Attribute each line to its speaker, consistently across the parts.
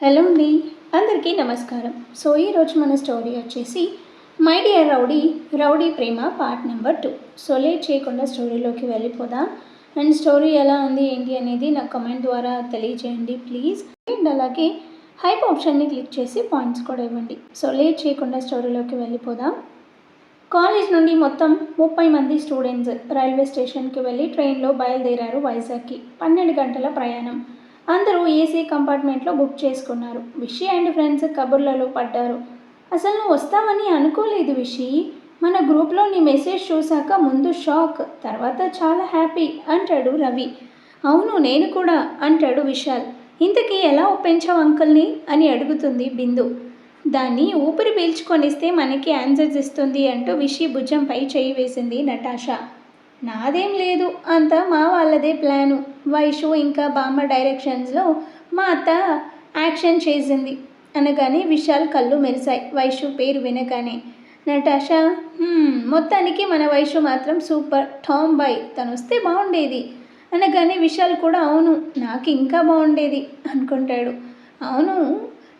Speaker 1: Hello అండి, అందరికీ నమస్కారం. సో ఈరోజు మన స్టోరీ వచ్చేసి my dear rowdy rowdy Prema part number 2. So late చేయకుండా స్టోరీలోకి వెళ్ళిపోదాం. అండ్ స్టోరీ ఎలా ఉంది ఏంటి అనేది నాకు కమెంట్ ద్వారా తెలియజేయండి ప్లీజ్. అండ్ అలాగే హైప్ ఆప్షన్ని క్లిక్ చేసి పాయింట్స్ కూడా ఇవ్వండి. సో లేట్ చేయకుండా స్టోరీలోకి వెళ్ళిపోదాం. కాలేజ్ నుండి మొత్తం 30 మంది స్టూడెంట్స్ రైల్వే స్టేషన్కి వెళ్ళి ట్రైన్లో బయలుదేరారు వైజాగ్కి. 12 గంటల ప్రయాణం. అందరూ ఏసీ కంపార్ట్మెంట్లో బుక్ చేసుకున్నారు. విషి అండ్ ఫ్రెండ్స్ కబుర్లలో పడ్డారు. అసలు నువ్వు వస్తావని అనుకోలేదు విషి. మన గ్రూప్లో నీ మెసేజ్ చూశాక ముందు షాక్, తర్వాత చాలా హ్యాపీ అంటాడు రవి. అవును నేను కూడా అంటాడు విశాల్. ఇంతకీ ఎలా ఒప్పించావు అంకుల్ని అని అడుగుతుంది బిందు. దాన్ని ఊపిరి పీల్చుకొనిస్తే మనకి ఆన్సర్స్ ఇస్తుంది అంటూ విషి భుజంపై చేయి వేసింది నటాషా. నాదేం లేదు, అంతా మా వాళ్ళదే ప్లాను. వైషు ఇంకా బామ్మ డైరెక్షన్స్లో మా అత్త యాక్షన్ చేసింది అనగానే విశాల్ కళ్ళు మెరిశాయి వైషు పేరు వినగానే. నటాషా మొత్తానికి మన వైషు మాత్రం సూపర్ టామ్ బాయ్, తను వస్తే బాగుండేది అనగానే విశాల్ కూడా అవును నాకు ఇంకా బాగుండేది అనుకుంటాడు. అవును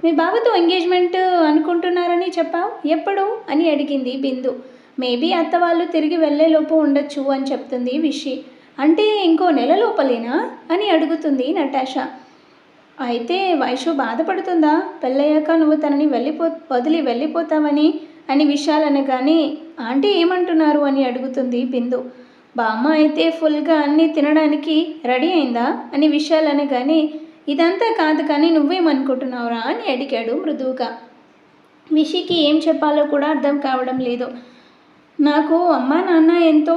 Speaker 1: మీ బావతో ఎంగేజ్మెంట్ అనుకుంటున్నారని చెప్పావు, ఎప్పుడు అని అడిగింది బిందు. మేబీ అత్త వాళ్ళు తిరిగి వెళ్ళేలోపు ఉండొచ్చు అని చెప్తుంది విషి. అంటే ఇంకో నెల లోపలేనా అని అడుగుతుంది నటాషా. అయితే వైషు బాధపడుతుందా పెళ్ళయ్యాక నువ్వు తనని వదిలి వెళ్ళిపోతావని అని విశాల్ అనగానే ఆంటీ ఏమంటున్నారు అని అడుగుతుంది బిందు. బామ్మ అయితే ఫుల్గా అన్నీ తినడానికి రెడీ అయిందా అని విశాల్ అనగానే ఇదంతా కాదు కానీ నువ్వేమనుకుంటున్నావురా అని అడిగాడు మృదువుగా. విషికి ఏం చెప్పాలో కూడా అర్థం కావడం లేదు. నాకు అమ్మా నాన్న ఎంతో,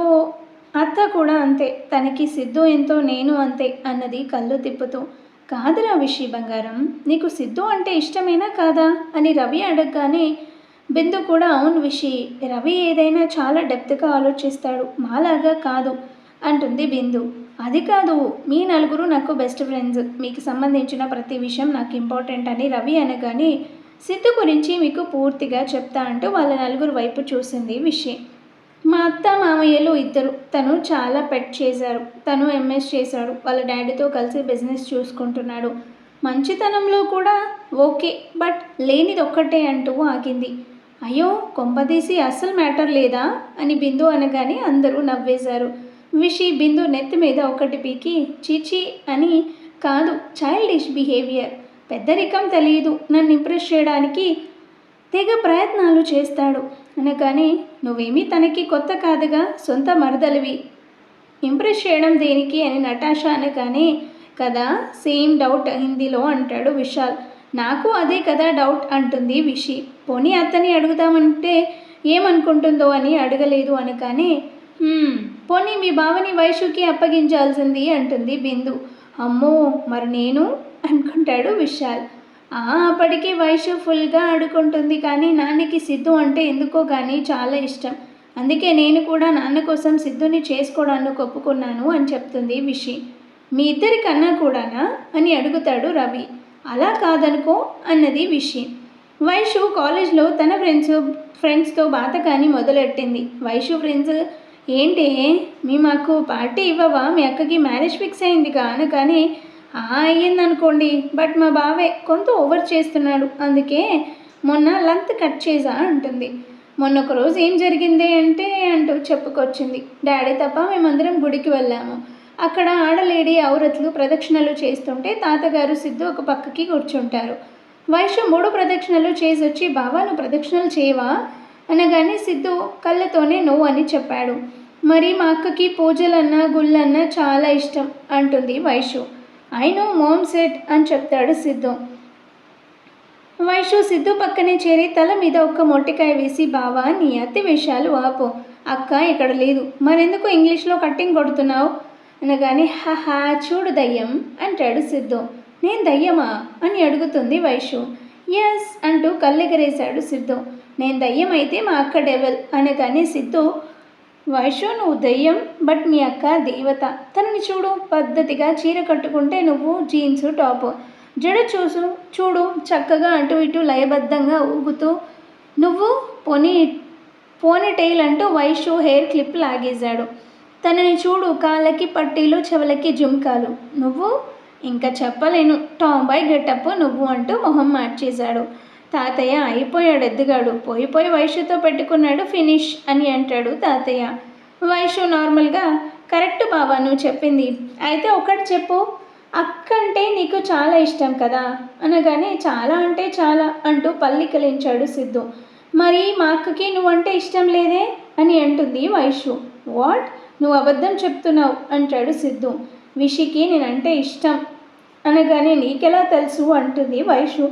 Speaker 1: అత్త కూడా అంతే, తనకి సిద్ధు ఎంతో నేను అంతే అన్నది కళ్ళు తిప్పుతూ. కాదురా విషి బంగారం, నీకు సిద్ధు అంటే ఇష్టమేనా కాదా అని రవి అడగగానే బిందు కూడా అవును విషి, రవి ఏదైనా చాలా డెప్త్గా ఆలోచిస్తాడు, మాలాగా కాదు అంటుంది బిందు. అది కాదు, మీ నలుగురు నాకు బెస్ట్ ఫ్రెండ్స్, మీకు సంబంధించిన ప్రతి విషయం నాకు ఇంపార్టెంట్ అని రవి అనగానే సిద్ధు గురించి మీకు పూర్తిగా చెప్తా అంటూ వాళ్ళ నలుగురు వైపు చూసింది విషి. మా అత్త మామయ్యలు ఇద్దరు, తను చాలా పెట్ చేశారు, తను ఎంఎస్ చేశాడు, వాళ్ళ డాడీతో కలిసి బిజినెస్ చూసుకుంటున్నాడు, మంచితనంలో కూడా ఓకే, బట్ లేనిది ఒక్కటే అంటూ ఆగింది. అయ్యో కొంపదీసి అస్సలు మ్యాటర్ లేదా అని బిందు అనగానే అందరూ నవ్వేశారు. విషి బిందు నెత్తి మీద ఒకటి పీకి చీచి అని, కాదు చైల్డిష్ బిహేవియర్, పెద్దరికం తెలియదు, నన్ను ఇంప్రెస్ చేయడానికి తెగ ప్రయత్నాలు చేస్తాడు అనగానే నువ్వేమీ తనకి కొత్త కాదుగా, సొంత మరదలివి, ఇంప్రెస్ చేయడం దేనికి అని నటాషా అనగానే కదా సేమ్ డౌట్ హిందీలో అంటాడు విశాల్. నాకు అదే కదా డౌట్ అంటుంది విషి. పోనీ అత్తని అడుగుదామంటే ఏమనుకుంటుందో అని అడగలేదు అనగానే పోనీ మీ బావని వైషుకి అప్పగించాల్సింది అంటుంది బిందు. అమ్మో మరి నేను అనుకుంటాడు విశాల్. అప్పటికి వైషు ఫుల్గా ఆడుకుంటుంది, కానీ నాన్నకి సిద్ధు అంటే ఎందుకో కానీ చాలా ఇష్టం, అందుకే నేను కూడా నాన్న కోసం సిద్ధుని చేసుకోవడానికి ఒప్పుకున్నాను అని చెప్తుంది విషి. మీ ఇద్దరికన్నా కూడానా అని అడుగుతాడు రవి. అలా కాదనుకో అన్నది విషి. వైషు కాలేజ్లో తన ఫ్రెండ్స్తో బాతకాని మొదలెట్టింది. వైషు ఫ్రెండ్స్ ఏంటి మీ మాకు పార్టీ ఇవ్వవా, మీ అక్కకి మ్యారేజ్ ఫిక్స్ అయిందిగా అనగానే అయ్యిందనుకోండి, బట్ మా బావే కొంత ఓవర్ చేస్తున్నాడు, అందుకే మొన్న లంత్ కట్ చేసా అంటుంది. మొన్న ఒక రోజు ఏం జరిగింది అంటే అంటూ చెప్పుకొచ్చింది. డాడీ తప్ప మేమందరం గుడికి వెళ్ళాము. అక్కడ ఆడలేడీ ఔరత్లు ప్రదక్షిణలు చేస్తుంటే తాతగారు సిద్ధు ఒక పక్కకి కూర్చుంటారు. వైషు 3 ప్రదక్షిణలు చేసి వచ్చి బావా నువ్వు ప్రదక్షిణలు చేయవా అనగానే సిద్ధు కళ్ళతోనే నో అని చెప్పాడు. మరి మా అక్కకి పూజలన్నా గుళ్ళన్నా చాలా ఇష్టం అంటుంది Vaishu. I know mom set అని చెప్తాడు సిద్ధు. వైషు సిద్ధు పక్కనే చేరి తల మీద ఒక్క మొట్టికాయ వేసి బావా నీ అతి విషయాలు ఆపు, అక్క ఇక్కడ లేదు, మరెందుకు ఇంగ్లీష్లో కట్టింగ్ కొడుతున్నావు అనగానే హహా చూడు దయ్యం అంటాడు సిద్ధు. నేను దయ్యమా అని అడుగుతుంది వైషు. ఎస్ అంటూ కళ్ళెగరేశాడు సిద్ధు. నేను దయ్యం అయితే మా అక్క డెవల్ అనగానే సిద్ధు వైషు నువ్వు దయ్యం, బట్ మీ అక్క దేవత, తనని చూడు పద్ధతిగా చీర కట్టుకుంటే నువ్వు జీన్స్ టాప్, జడ చూడు చక్కగా అటు ఇటు లయబద్ధంగా ఊగుతూ, నువ్వు పోనీ టైల్ అంటూ వైషు హెయిర్ క్లిప్ లాగేశాడు. తనని చూడు కాళ్ళకి పట్టీలు చెవులకి జుంకాలు, నువ్వు ఇంకా చెప్పలేను, టాంబాయ్ గెటప్ నువ్వు అంటూ మొహం మార్చేశాడు. తాతయ్య అయిపోయాడు ఎద్దుగాడు, పోయి వైషుతో పెట్టుకున్నాడు ఫినిష్ అని అంటాడు తాతయ్య. వైషు నార్మల్గా కరెక్ట్ బావా నువ్వు చెప్పింది. అయితే ఒకటి చెప్పు, అక్క అంటే నీకు చాలా ఇష్టం కదా అనగానే చాలా అంటే చాలా అంటూ పల్లికలించాడు సిద్ధు. మరి మా అక్కకి నువ్వంటే ఇష్టం లేదే అని అంటుంది వైషు. వాట్, నువ్వు అబద్ధం చెప్తున్నావు అంటాడు సిద్ధు. విషికి నేనంటే ఇష్టం అనగానే నీకెలా తెలుసు అంటుంది వైషు.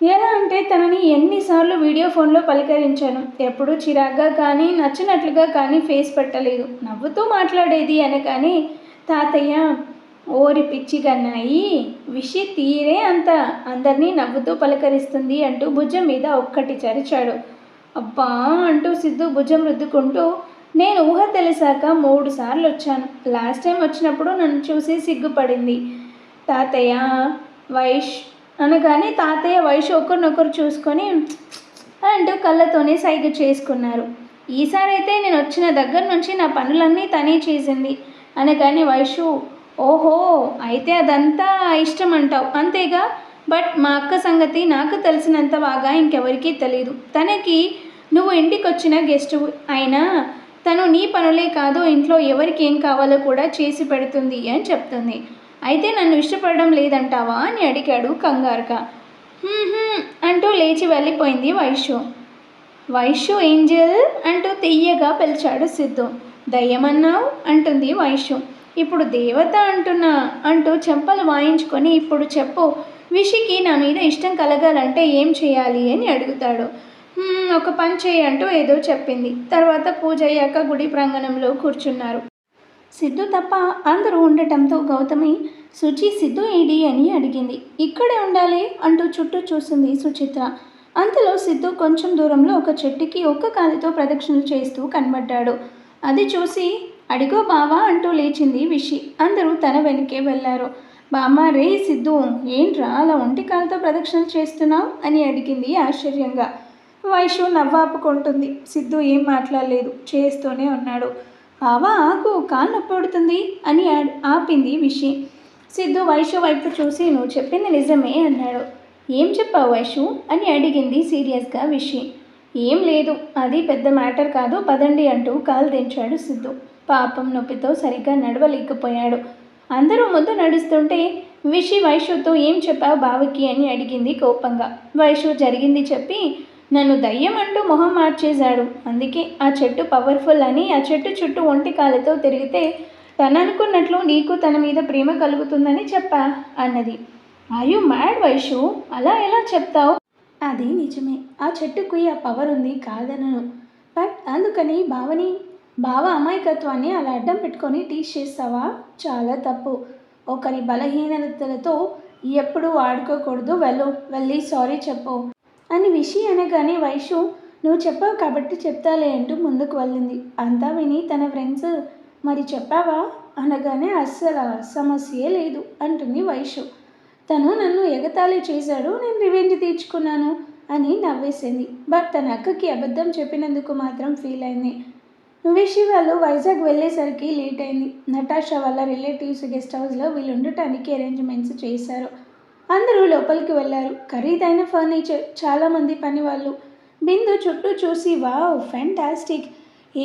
Speaker 1: ఎలా అంటే తనని ఎన్నిసార్లు వీడియో ఫోన్లో పలకరించాను, ఎప్పుడూ చిరాగ్గా కానీ నచ్చినట్లుగా కానీ ఫేస్ పెట్టలేదు, నవ్వుతూ మాట్లాడేది అనగానే తాతయ్య ఓరి పిచ్చి కన్నాయి, విషి తీరే అంత అందరినీ నవ్వుతూ పలకరిస్తుంది అంటూ భుజం మీద ఒక్కటి చరిచాడు. అబ్బా అంటూ సిద్ధు భుజం రుద్దుకుంటూ, నేను ఊహ తెలిసాక 3 సార్లు వచ్చాను, లాస్ట్ టైం వచ్చినప్పుడు నన్ను చూసి సిగ్గుపడింది. తాతయ్య వైష్ అనగానే తాతయ్య వైషు ఒకరినొకరు చూసుకొని అంటూ కళ్ళతోనే సైగ చేసుకున్నారు. ఈసారి అయితే నేను వచ్చిన దగ్గర నుంచి నా పనులన్నీ తనే చేసింది అనగానే వైషు ఓహో అయితే అదంతా ఇష్టం అంటావు అంతేగా, బట్ మా అక్క సంగతి నాకు తెలిసినంత బాగా ఇంకెవరికీ తెలియదు. తనకి నువ్వు ఇంటికి వచ్చిన గెస్ట్ అయినా తను నీ పనులే కాదు ఇంట్లో ఎవరికి ఏం కావాలో కూడా చేసి పెడుతుంది అని చెప్తుంది. అయితే నన్ను ఇష్టపడడం లేదంటావా అని అడిగాడు కంగారుగా. అంటూ లేచి వెళ్ళిపోయింది వైషు. వైషు ఏంజల్ అంటూ తీయగా పిలిచాడు సిద్ధు. దయ్యమన్నావు అంటుంది వైషు. ఇప్పుడు దేవత అంటున్నా అంటూ చెంపలు వాయించుకొని ఇప్పుడు చెప్పు, విషికి నా మీద ఇష్టం కలగాలంటే ఏం చేయాలి అని అడుగుతాడు. ఒక పని చేయి అంటూ ఏదో చెప్పింది. తర్వాత పూజ అయ్యాక గుడి ప్రాంగణంలో కూర్చున్నారు. సిద్ధు తప్ప అందరూ ఉండటంతో గౌతమి సుచి సిద్ధు ఏడి అని అడిగింది. ఇక్కడే ఉండాలి అంటూ చుట్టూ చూసింది సుచిత్ర. అంతలో సిద్ధు కొంచెం దూరంలో ఒక చెట్టుకి ఒక్క కాలితో ప్రదక్షిణలు చేస్తూ కనబడ్డాడు. అది చూసి అడిగో బావా అంటూ లేచింది విషి. అందరూ తన వెనకే వెళ్ళారు. బామ్మ రే సిద్ధు ఏంట్రా అలా ఒంటి కాలుతో ప్రదక్షిణలు చేస్తున్నావు అని అడిగింది ఆశ్చర్యంగా. వైషు నవ్వాపుకుంటుంది. సిద్ధు ఏం మాట్లాడలేదు, చేస్తూనే ఉన్నాడు. బావా ఆగు, కాలు నొప్పడుతుంది అని ఆపింది విషి. సిద్ధు వైషు వైపు చూసి నువ్వు చెప్పింది నిజమే అన్నాడు. ఏం చెప్పావు వైషు అని అడిగింది సీరియస్గా విషి. ఏం లేదు, అది పెద్ద మ్యాటర్ కాదు, పదండి అంటూ కాలు దించాడు సిద్ధు. పాపం నొప్పితో సరిగ్గా నడవలేకపోయాడు. అందరూ ముందు నడుస్తుంటే విషి వైషుతో ఏం చెప్పావు బావకి అని అడిగింది కోపంగా. వైషు జరిగింది చెప్పి నన్ను దయ్యం అంటూ మొహం మార్చేశాడు, అందుకే ఆ చెట్టు పవర్ఫుల్ అని ఆ చెట్టు చుట్టూ ఒంటి కాలుతో తిరిగితే తను అనుకున్నట్లు నీకు తన మీద ప్రేమ కలుగుతుందని చెప్పా అన్నది. ఆర్ యు మ్యాడ్ వైషు, అలా ఎలా చెప్తావు? అది నిజమే, ఆ చెట్టుకు ఆ పవర్ ఉంది కాదనను, బట్ అందుకని బావ అమాయకత్వాన్ని అలా అడ్డం పెట్టుకొని టీచ్ చేస్తావా? చాలా తప్పు. ఒకరి బలహీనతలతో ఎప్పుడూ ఆడుకోకూడదు, వెళ్ళి సారీ చెప్పు అని విషి అనగానే వైషు నువ్వు చెప్పావు కాబట్టి చెప్తాలే అంటూ ముందుకు వెళ్ళింది. అంతా విని తన ఫ్రెండ్స్ మరి చెప్పావా అనగానే అస్సలు సమస్యే లేదు అంటుంది వైషు. తను నన్ను ఎగతాళి చేశాడు, నేను రివెంజ్ తీర్చుకున్నాను అని నవ్వేసింది. బట్ తన అక్కకి అబద్ధం చెప్పినందుకు మాత్రం ఫీల్ అయింది. విషి వాళ్ళు వైజాగ్ వెళ్ళేసరికి లేట్ అయింది. నటాషా వాళ్ళ రిలేటివ్స్ గెస్ట్ హౌస్లో వీళ్ళు ఉండటానికి అరేంజ్మెంట్స్ చేశారు. అందరూ లోపలికి వెళ్ళారు. ఖరీదైన ఫర్నిచర్, చాలామంది పని వాళ్ళు. బిందు చుట్టూ చూసి వావ్ ఫ్యాంటాస్టిక్,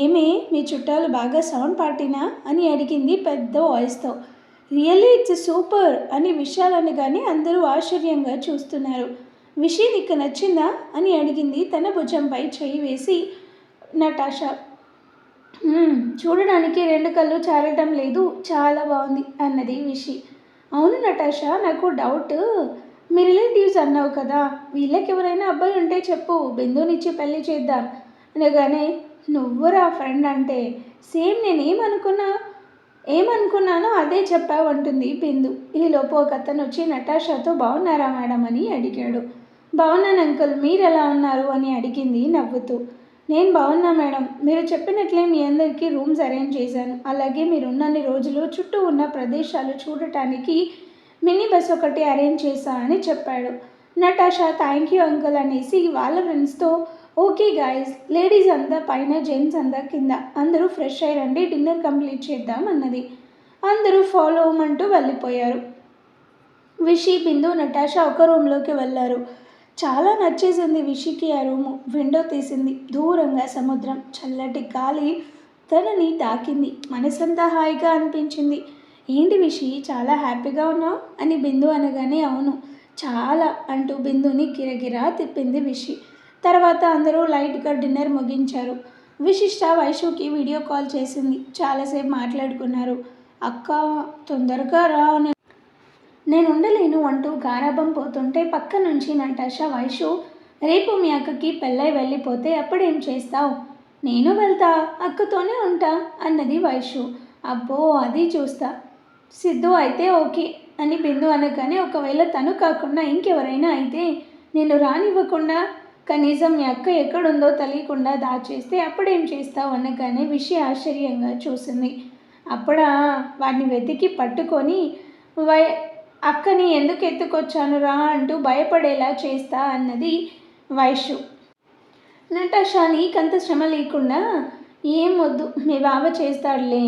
Speaker 1: ఏమే మీ చుట్టాలు బాగా సౌండ్ పార్టీనా అని అడిగింది పెద్ద వాయిస్తో. రియల్లీ ఇట్స్ సూపర్ అని విషయాలు అనగానే అందరూ ఆశ్చర్యంగా చూస్తున్నారు. విషి నీకు నచ్చిందా అని అడిగింది తన భుజంపై చేయి వేసి నటాషా. చూడడానికి 2 కళ్ళు చాలటం లేదు, చాలా బాగుంది అన్నది విషి. అవును నటాషా, నాకు డౌట్, మీ రిలేటివ్స్ అన్నావు కదా, వీళ్ళకి ఎవరైనా అబ్బాయి ఉంటే చెప్పు, బిందునిచ్చి పెళ్లి చేద్దాం అనగానే నువ్వురా ఫ్రెండ్ అంటే సేమ్ నేను ఏమనుకున్నానో అదే చెప్పావు అంటుంది బిందు. ఈలోపు ఒక అతను వచ్చి నటాషాతో బాగున్నారా మేడం అని అడిగాడు. బాగున్నాను అంకుల్, మీరు ఎలా ఉన్నారు అని అడిగింది నవ్వుతూ. నేను బాగున్నా మేడం, మీరు చెప్పినట్లే మీ అందరికీ రూమ్స్ అరేంజ్ చేశాను, అలాగే మీరు ఉన్నన్ని రోజులు చుట్టూ ఉన్న ప్రదేశాలు చూడటానికి మినీ బస్ ఒకటి అరేంజ్ చేశా అని చెప్పాడు. నటాషా థ్యాంక్ యూ అంకుల్ అనేసి వాళ్ళ ఫ్రెండ్స్తో ఓకే గాయస్, లేడీస్ అంతా పైన, జెంట్స్ అంతా కింద, అందరూ ఫ్రెష్ అయ్యండి, డిన్నర్ కంప్లీట్ చేద్దాం అన్నది. అందరూ ఫాలో అవ్వమంటూ వెళ్ళిపోయారు. విషి, బిందు, నటాషా ఒక రూమ్లోకి వెళ్ళారు. చాలా నచ్చేసింది విషికి ఆ రూము. విండో తీసింది. దూరంగా సముద్రం, చల్లటి గాలి తనని తాకింది. మనసంతా హాయిగా అనిపించింది. ఏంటి విషి, చాలా హ్యాపీగా ఉన్నావు అని బిందు అనగానే అవును చాలా అంటూ బిందుని గిరగిరా తిప్పింది విషి. తర్వాత అందరూ లైట్గా డిన్నర్ ముగించారు. విశిష్ట వైషుకి వీడియో కాల్ చేసింది. చాలాసేపు మాట్లాడుకున్నారు. అక్క తొందరగా రా అని నేను ఉండలేను అంటూ గారాబం పోతుంటే పక్క నుంచి నటాషా, వైషు రేపు మీ అక్కకి పెళ్ళై వెళ్ళిపోతే అప్పుడేం చేస్తావు? నేను వెళ్తా, అక్కతోనే ఉంటా అన్నది వైషు. అబ్బో అది చూస్తా. సిద్ధు అయితే ఓకే అని బిందు అనగానే ఒకవేళ తను కాకుండా ఇంకెవరైనా అయితే నేను రానివ్వకుండా కనీసం మీ అక్క ఎక్కడుందో తెలియకుండా దాచేస్తే అప్పుడేం చేస్తావు అనగానే విషి ఆశ్చర్యంగా చూసింది. అప్పుడా వాడిని వెతికి పట్టుకొని అక్కని ఎందుకు ఎత్తుకొచ్చాను రా అంటూ భయపడేలా చేస్తా అన్నది వైషు. నటాషా నీకంత శ్రమ లేకుండా ఏం వద్దు మీ బావ చేస్తాడులే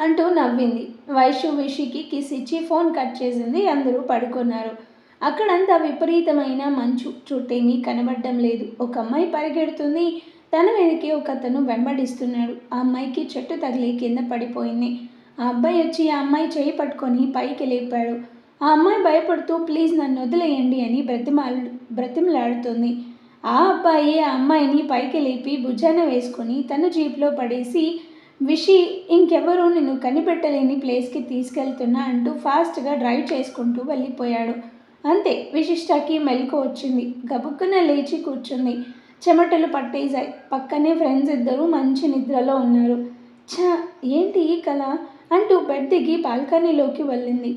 Speaker 1: అంటూ నవ్వింది. వైషు విషికి కిస్ ఇచ్చి ఫోన్ కట్ చేసింది. అందరూ పడుకున్నారు. అక్కడంతా విపరీతమైన మంచు, చుట్టేమీ కనబడడం లేదు. ఒక అమ్మాయి పరిగెడుతుంది. తన వెనకే ఒక అతను వెంబడిస్తున్నాడు. ఆ అమ్మాయికి చెట్టు తగిలి కింద పడిపోయింది. ఆ అబ్బాయి వచ్చి ఆ అమ్మాయి చేయి పట్టుకొని పైకి లేపాడు. ఆ అమ్మాయి భయపడుతూ ప్లీజ్ నన్ను వదిలేయండి అని బ్రతిమలాడుతుంది. ఆ అబ్బాయి ఆ అమ్మాయిని పైకి లేపి భుజాన వేసుకొని తన జీప్లో పడేసి విషి ఇంకెవరూ నిన్ను కనిపెట్టలేని ప్లేస్కి తీసుకెళ్తున్నా అంటూ ఫాస్ట్గా డ్రైవ్ చేసుకుంటూ వెళ్ళిపోయాడు. అంతే, విశిష్టకి మెలకు వచ్చింది. గబుక్కున లేచి కూర్చుంది. చెమటలు పట్టేశాయి. పక్కనే ఫ్రెండ్స్ ఇద్దరు మంచి నిద్రలో ఉన్నారు. ఏంటి ఈ కళ అంటూ బెడ్ దిగి బాల్కనీలోకి వెళ్ళింది.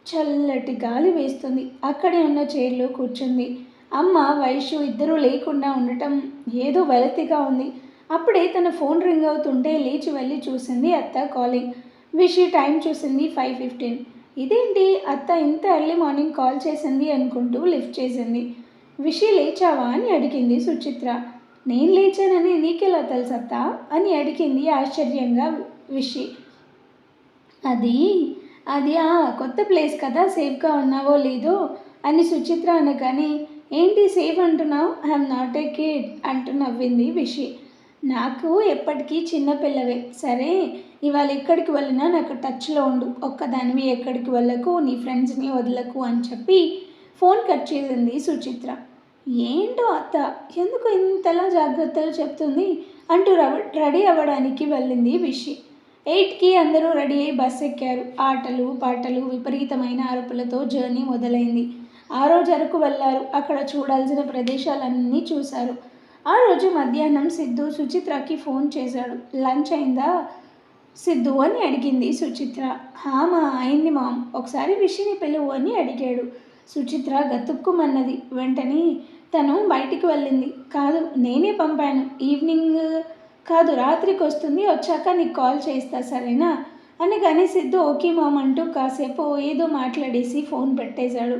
Speaker 1: చల్లటి గాలి వేస్తుంది. అక్కడే ఉన్న చైర్లో కూర్చుంది. అమ్మ, వైషు ఇద్దరూ లేకుండా ఉండటం ఏదో వెలతిగా ఉంది. అప్పుడే తన ఫోన్ రింగ్ అవుతుంటే లేచి వెళ్ళి చూసింది. అత్త కాలింగ్. విషి టైం చూసింది 5:15. ఇదేంటి అత్త ఇంత ఎర్లీ మార్నింగ్ కాల్ చేసింది అనుకుంటూ లిఫ్ట్ చేసింది. విషి లేచావా అని అడిగింది సుచిత్ర. నేను లేచానని నీకెలా తెలుసత్తా అని అడిగింది ఆశ్చర్యంగా విషి. అది అది కొత్త ప్లేస్ కదా, సేఫ్గా ఉన్నావో లేదో అని సుచిత్ర అనగానే ఏంటి సేఫ్ అంటున్నావు, ఐఎమ్ నాట్ ఏ కిడ్ అంటూ నవ్వింది విషి. నాకు ఎప్పటికీ చిన్నపిల్లవే. సరే, ఇవాళ ఎక్కడికి వెళ్ళినా నాకు టచ్లో ఉండు. ఒక్కదానివి ఎక్కడికి వెళ్ళకు, నీ ఫ్రెండ్స్ని వదలకు అని చెప్పి ఫోన్ కట్ చేసింది సుచిత్ర. ఏంటో అత్త ఎందుకు ఇంతలా జాగ్రత్తలు చెప్తుంది అంటూ రెడీ అవ్వడానికి వెళ్ళింది విషి. 8కి అందరూ రెడీ అయి బస్ ఎక్కారు. ఆటలు పాటలు విపరీతమైన అరుపులతో జర్నీ మొదలైంది. ఆ రోజు అరకు వెళ్ళారు. అక్కడ చూడాల్సిన ప్రదేశాలన్నీ చూశారు. ఆ రోజు మధ్యాహ్నం సిద్ధు సుచిత్రకి ఫోన్ చేశాడు. లంచ్ అయిందా సిద్ధు అని అడిగింది సుచిత్ర. హామా అయింది మామ్, ఒకసారి విషిని పిలువు అని అడిగాడు. సుచిత్ర గతుక్కుమన్నది. వెంటనే తను బయటికి వెళ్ళింది. కాదు నేనే పంపాను, ఈవినింగ్ కాదు రాత్రికి వస్తుంది, వచ్చాక నీకు కాల్ చేస్తా సరేనా అనగానే సిద్ధు ఓకే మామ్ అంటూ కాసేపు ఏదో మాట్లాడేసి ఫోన్ పెట్టేశాడు.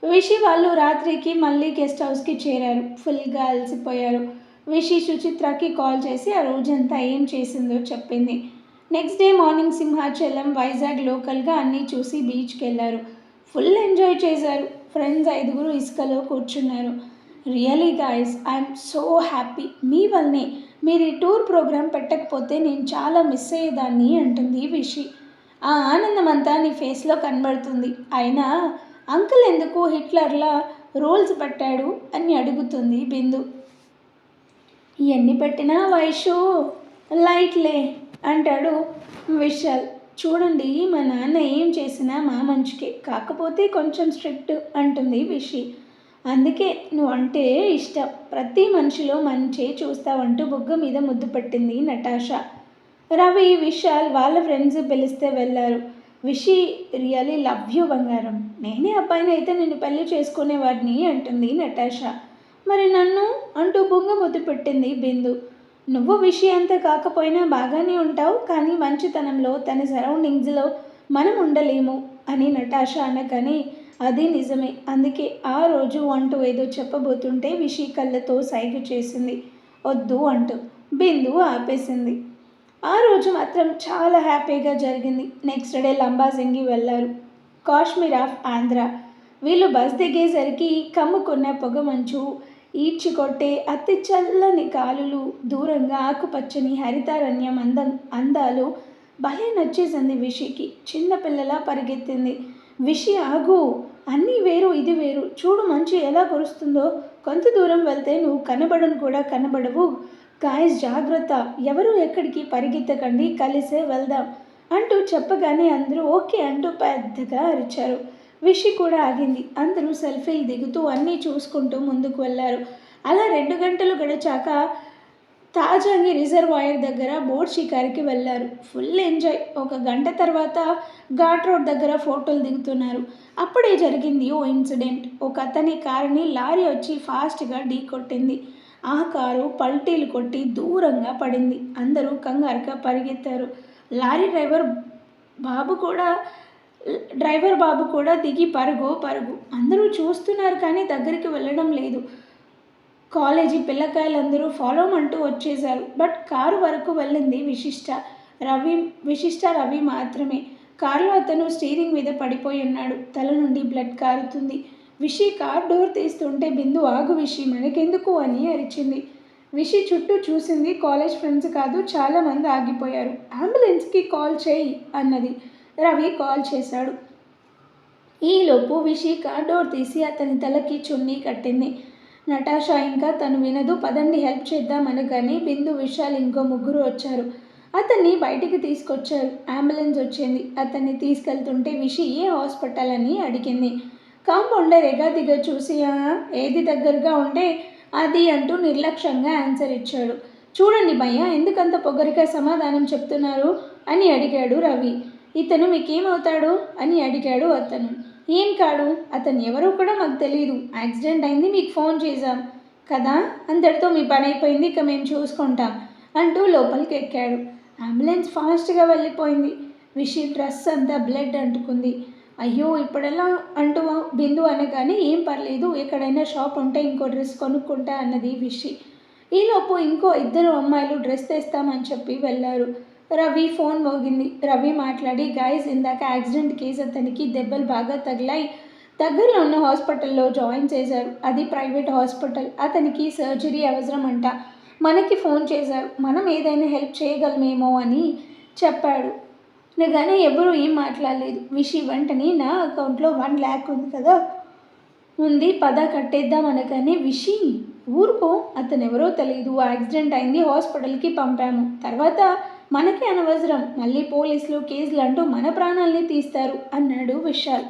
Speaker 1: విషి వాళ్ళు రాత్రికి మళ్ళీ గెస్ట్ హౌస్కి చేరారు. ఫుల్గా అలసిపోయారు. విషి సుచిత్రకి కాల్ చేసి ఆ రోజంతా ఏం చేసిందో చెప్పింది. Next day morning Simhachalam, Vizag లోకల్గా అన్నీ చూసి బీచ్కి వెళ్ళారు. ఫుల్ ఎంజాయ్ చేశారు. ఫ్రెండ్స్ 5 ఇసుకలో కూర్చున్నారు. Really guys, I'm so happy. మీ వల్లనే మీరు ఈ టూర్ ప్రోగ్రాం పెట్టకపోతే నేను చాలా మిస్ అయ్యేదాన్ని అంటుంది విషి. ఆ ఆనందం అంతా నీ ఫేస్లో కనబడుతుంది. అయినా అంకుల్ ఎందుకు హిట్లర్లా రోల్స్ పెట్టాడు అని అడుగుతుంది బిందు. ఇవన్నీ పెట్టినా వైషు లైట్లే అంటాడు విశాల్. చూడండి మా నాన్న ఏం చేసినా మా మంచికే, కాకపోతే కొంచెం స్ట్రిక్ట్ అంటుంది విషి. అందుకే నువ్వు అంటే ఇష్టం, ప్రతి మనిషిలో మంచి చూస్తావంటూ బుగ్గ మీద ముద్దు పెట్టింది నటాషా. రవి, విశాల్ వాళ్ళ ఫ్రెండ్స్ పిలిస్తే వెళ్ళారు. విషి రియలీ లవ్ యూ బంగారం, నేనే అబ్బాయిని అయితే నిన్ను పెళ్లి చేసుకునేవాడిని అంటుంది నటాషా. మరి నన్ను అంటూ బుగ్గ ముద్దు పెట్టింది బిందు. నువ్వు విషి అంత కాకపోయినా బాగానే ఉంటావు, కానీ మంచితనంలో తన సరౌండింగ్స్లో మనం ఉండలేము అని నటాషా అనగానే అది నిజమే, అందుకే ఆ రోజు అంటూ ఏదో చెప్పబోతుంటే విషి కళ్ళతో సైగ చేసింది వద్దు అంటూ. బిందు ఆపేసింది. ఆ రోజు మాత్రం చాలా హ్యాపీగా జరిగింది. నెక్స్ట్ డే లంబాసింగి వెళ్ళారు. కాశ్మీర్ ఆఫ్ ఆంధ్ర. వీళ్ళు బస్ దిగేసరికి కమ్ముకున్న పొగ మంచు, ఈడ్చికొట్టే అతి చల్లని గాలులు, దూరంగా ఆకుపచ్చని హరితారణ్యం అందాలు భలే నచ్చేసింది విషికి. చిన్నపిల్లలా పరిగెత్తింది. విషి ఆగు, అన్నీ వేరు ఇది వేరు, చూడు మంచు ఎలా కురుస్తుందో, కొంత దూరం వెళ్తే నువ్వు కనబడను కూడా కనబడవు, గాయస్ జాగ్రత్త, ఎవరు ఎక్కడికి పరిగెత్తకండి, కలిసే వెళ్దాం అంటూ చెప్పగానే అందరూ ఓకే అంటూ పెద్దగా అరిచారు. విషి కూడా ఆగింది. అందరూ సెల్ఫీలు దిగుతూ అన్నీ చూసుకుంటూ ముందుకు వెళ్ళారు. అలా 2 గంటలు గడిచాక తాజాంగి రిజర్వాయర్ దగ్గర బోట్ షికారికి వెళ్ళారు. Full enjoy. 1 గంట తర్వాత ఘాట్ రోడ్ దగ్గర ఫోటోలు దిగుతున్నారు. అప్పుడే జరిగింది ఓ ఇన్సిడెంట్. ఒక అతని కారుని లారీ వచ్చి ఫాస్ట్గా ఢీ కొట్టింది. ఆ కారు పల్టీలు కొట్టి దూరంగా పడింది. అందరూ కంగారుగా పరిగెత్తారు. లారీ డ్రైవర్ బాబు కూడా దిగి పరుగు. అందరూ చూస్తున్నారు కానీ దగ్గరికి వెళ్ళడం లేదు. కాలేజీ పిల్లకాయలందరూ ఫాలో అంటూ వచ్చేశారు. బట్ కారు వరకు వెళ్ళింది విశిష్ట రవి మాత్రమే. కారులో అతను స్టీరింగ్ మీద పడిపోయి ఉన్నాడు. తల నుండి బ్లడ్ కారుతుంది. విషి కార్ డోర్ తీస్తుంటే బిందు ఆగు విషి, మనకెందుకు అని అరిచింది. విషి చుట్టూ చూసింది. కాలేజ్ ఫ్రెండ్స్ కాదు, చాలామంది ఆగిపోయారు. అంబులెన్స్కి కాల్ చేయి అన్నది. రవి కాల్ చేశాడు. ఈలోపు విషి కార్ డోర్ తీసి అతని తలకి చున్నీ కట్టింది. నటాషా ఇంకా తను వినదు, పదండి హెల్ప్ చేద్దామనగానే బిందు, విశాల్ ఇంకో 3 వచ్చారు. అతన్ని బయటికి తీసుకొచ్చారు. అంబులెన్స్ వచ్చింది. అతన్ని తీసుకెళ్తుంటే విషి ఏ హాస్పిటల్ అని అడిగింది. కాంపౌండర్ ఎగాదిగా చూసి ఏది దగ్గరగా ఉంటే అది అంటూ నిర్లక్ష్యంగా ఆన్సర్ ఇచ్చాడు. చూడండి భయ్యా, ఎందుకంత పొగరిగా సమాధానం చెప్తున్నారు అని అడిగాడు రవి. ఇతను మీకేమవుతాడు అని అడిగాడు అతను. ఏం కాడు, అతను ఎవరో కూడా మాకు తెలియదు, యాక్సిడెంట్ అయింది, మీకు ఫోన్ చేశాం కదా, అంతటితో మీ పని అయిపోయింది, ఇక మేము చూసుకుంటాం అంటూ లోపలికి ఎక్కాడు. అంబులెన్స్ ఫాస్ట్గా వెళ్ళిపోయింది. విషి డ్రెస్ అంతా బ్లడ్ అంటుకుంది. అయ్యో ఇప్పుడెలా అంటూ బిందు అనగానే ఏం పర్లేదు, ఎక్కడైనా షాప్ ఉంటే ఇంకో డ్రెస్ కొనుక్కుంటా అన్నది విషి. ఈలోపు ఇంకో 2 అమ్మాయిలు డ్రెస్ తెస్తామని చెప్పి వెళ్ళారు. రవి ఫోన్ మోగింది. రవి మాట్లాడి, గాయస్ ఇందాక యాక్సిడెంట్ కేసు, అతనికి దెబ్బలు బాగా తగిలాయి, దగ్గరలో ఉన్న హాస్పిటల్లో జాయిన్ చేశారు, అది ప్రైవేట్ హాస్పిటల్, అతనికి సర్జరీ అవసరం అంట, మనకి ఫోన్ చేశారు, మనం ఏదైనా హెల్ప్ చేయగలమేమో అని చెప్పాడు. కానీ ఎవరూ ఏం మాట్లాడలేదు. విషి వెంటనే నా అకౌంట్లో 1 lakh ఉంది కదా, ఉంది పద కట్టేద్దాం అనగానే విషి ఊరుకో, అతను ఎవరో తెలియదు, యాక్సిడెంట్ అయింది, హాస్పిటల్కి పంపాము, తర్వాత మనకి అనవసరం, మళ్ళీ పోలీసులు కేసులు అంటూ మన ప్రాణాల్ని తీస్తారు అన్నాడు విశాల్.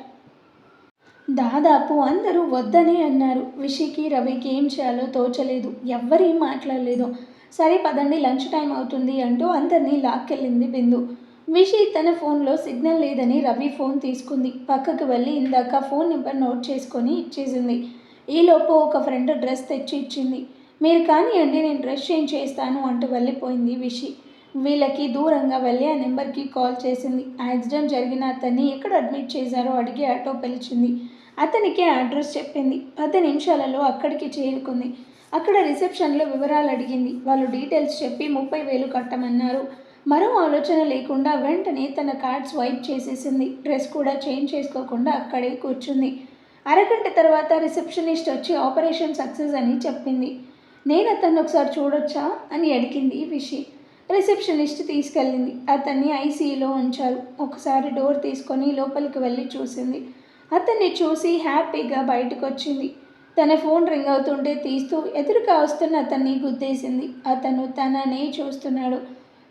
Speaker 1: దాదాపు అందరూ వద్దనే అన్నారు. విషికి రవికి ఏం చేయాలో తోచలేదు. ఎవ్వరేం మాట్లాడలేదు. సరే పదండి లంచ్ టైం అవుతుంది అంటూ అందరినీ లాక్కెళ్ళింది బిందు. విషి తన ఫోన్లో సిగ్నల్ లేదని రవి ఫోన్ తీసుకుంది. పక్కకు వెళ్ళి ఇందాక ఫోన్ నెంబర్ నోట్ చేసుకొని ఇచ్చేసింది. ఈలోపు ఒక ఫ్రెండ్ డ్రెస్ తెచ్చి ఇచ్చింది. మీరు కానివ్వండి, నేను డ్రెస్ చేంజ్ చేస్తాను అంటూ వెళ్ళిపోయింది విషి. వీళ్ళకి దూరంగా వెళ్ళి ఆ నెంబర్కి కాల్ చేసింది. యాక్సిడెంట్ జరిగిన అతన్ని ఎక్కడ అడ్మిట్ చేశారో అడిగి ఆటో పిలిచింది. అతనికి అడ్రస్ చెప్పింది. 10 నిమిషాలలో అక్కడికి చేరుకుంది. అక్కడ రిసెప్షన్లో వివరాలు అడిగింది. వాళ్ళు డీటెయిల్స్ చెప్పి 30,000 కట్టమన్నారు. మరో ఆలోచన లేకుండా వెంటనే తన కార్డ్ స్వైప్ చేసేసింది. డ్రెస్ కూడా చేంజ్ చేసుకోకుండా అక్కడే కూర్చుంది. అరగంట తర్వాత రిసెప్షనిస్ట్ వచ్చి ఆపరేషన్ సక్సెస్ అని చెప్పింది. నేను అతన్ని ఒకసారి చూడొచ్చా అని అడిగింది విషి. రిసెప్షనిస్ట్ తీసుకెళ్ళింది. అతన్ని ఐసీయూలో ఉంచారు. ఒకసారి డోర్ తీసుకొని లోపలికి వెళ్ళి చూసింది. అతన్ని చూసి హ్యాపీగా బయటకు వచ్చింది. తన ఫోన్ రింగ్ అవుతుంటే తీస్తూ ఎదురుగా వస్తున్న అతన్ని గుద్దేసింది. అతను తననే చూస్తున్నాడు.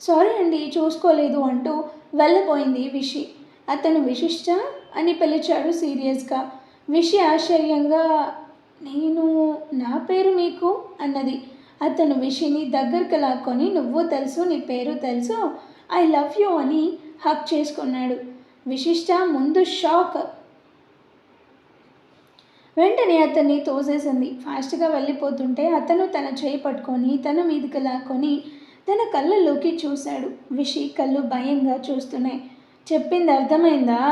Speaker 1: సారీ అండి, చూసుకోలేదు అంటూ వెళ్ళబోయింది విషి. అతను విశిష్ట అని పిలిచాడు సీరియస్గా. విషి ఆశ్చర్యంగా నా పేరు మీకు అన్నది. అతను విషిని దగ్గరికి లాక్కొని నువ్వు తెలుసు, నీ పేరు తెలుసు, ఐ లవ్ యూ అని హక్ చేసుకున్నాడు. విశిష్ట ముందు షాక్. వెంటనే అతన్ని తోసేసింది. ఫాస్ట్గా వెళ్ళిపోతుంటే అతను తన చేయి పట్టుకొని తన మీదకి లాక్కొని తన కళ్ళల్లోకి చూశాడు. విషి కళ్ళు భయంగా చూస్తున్నాయి. చెప్పింది అర్థమైందా?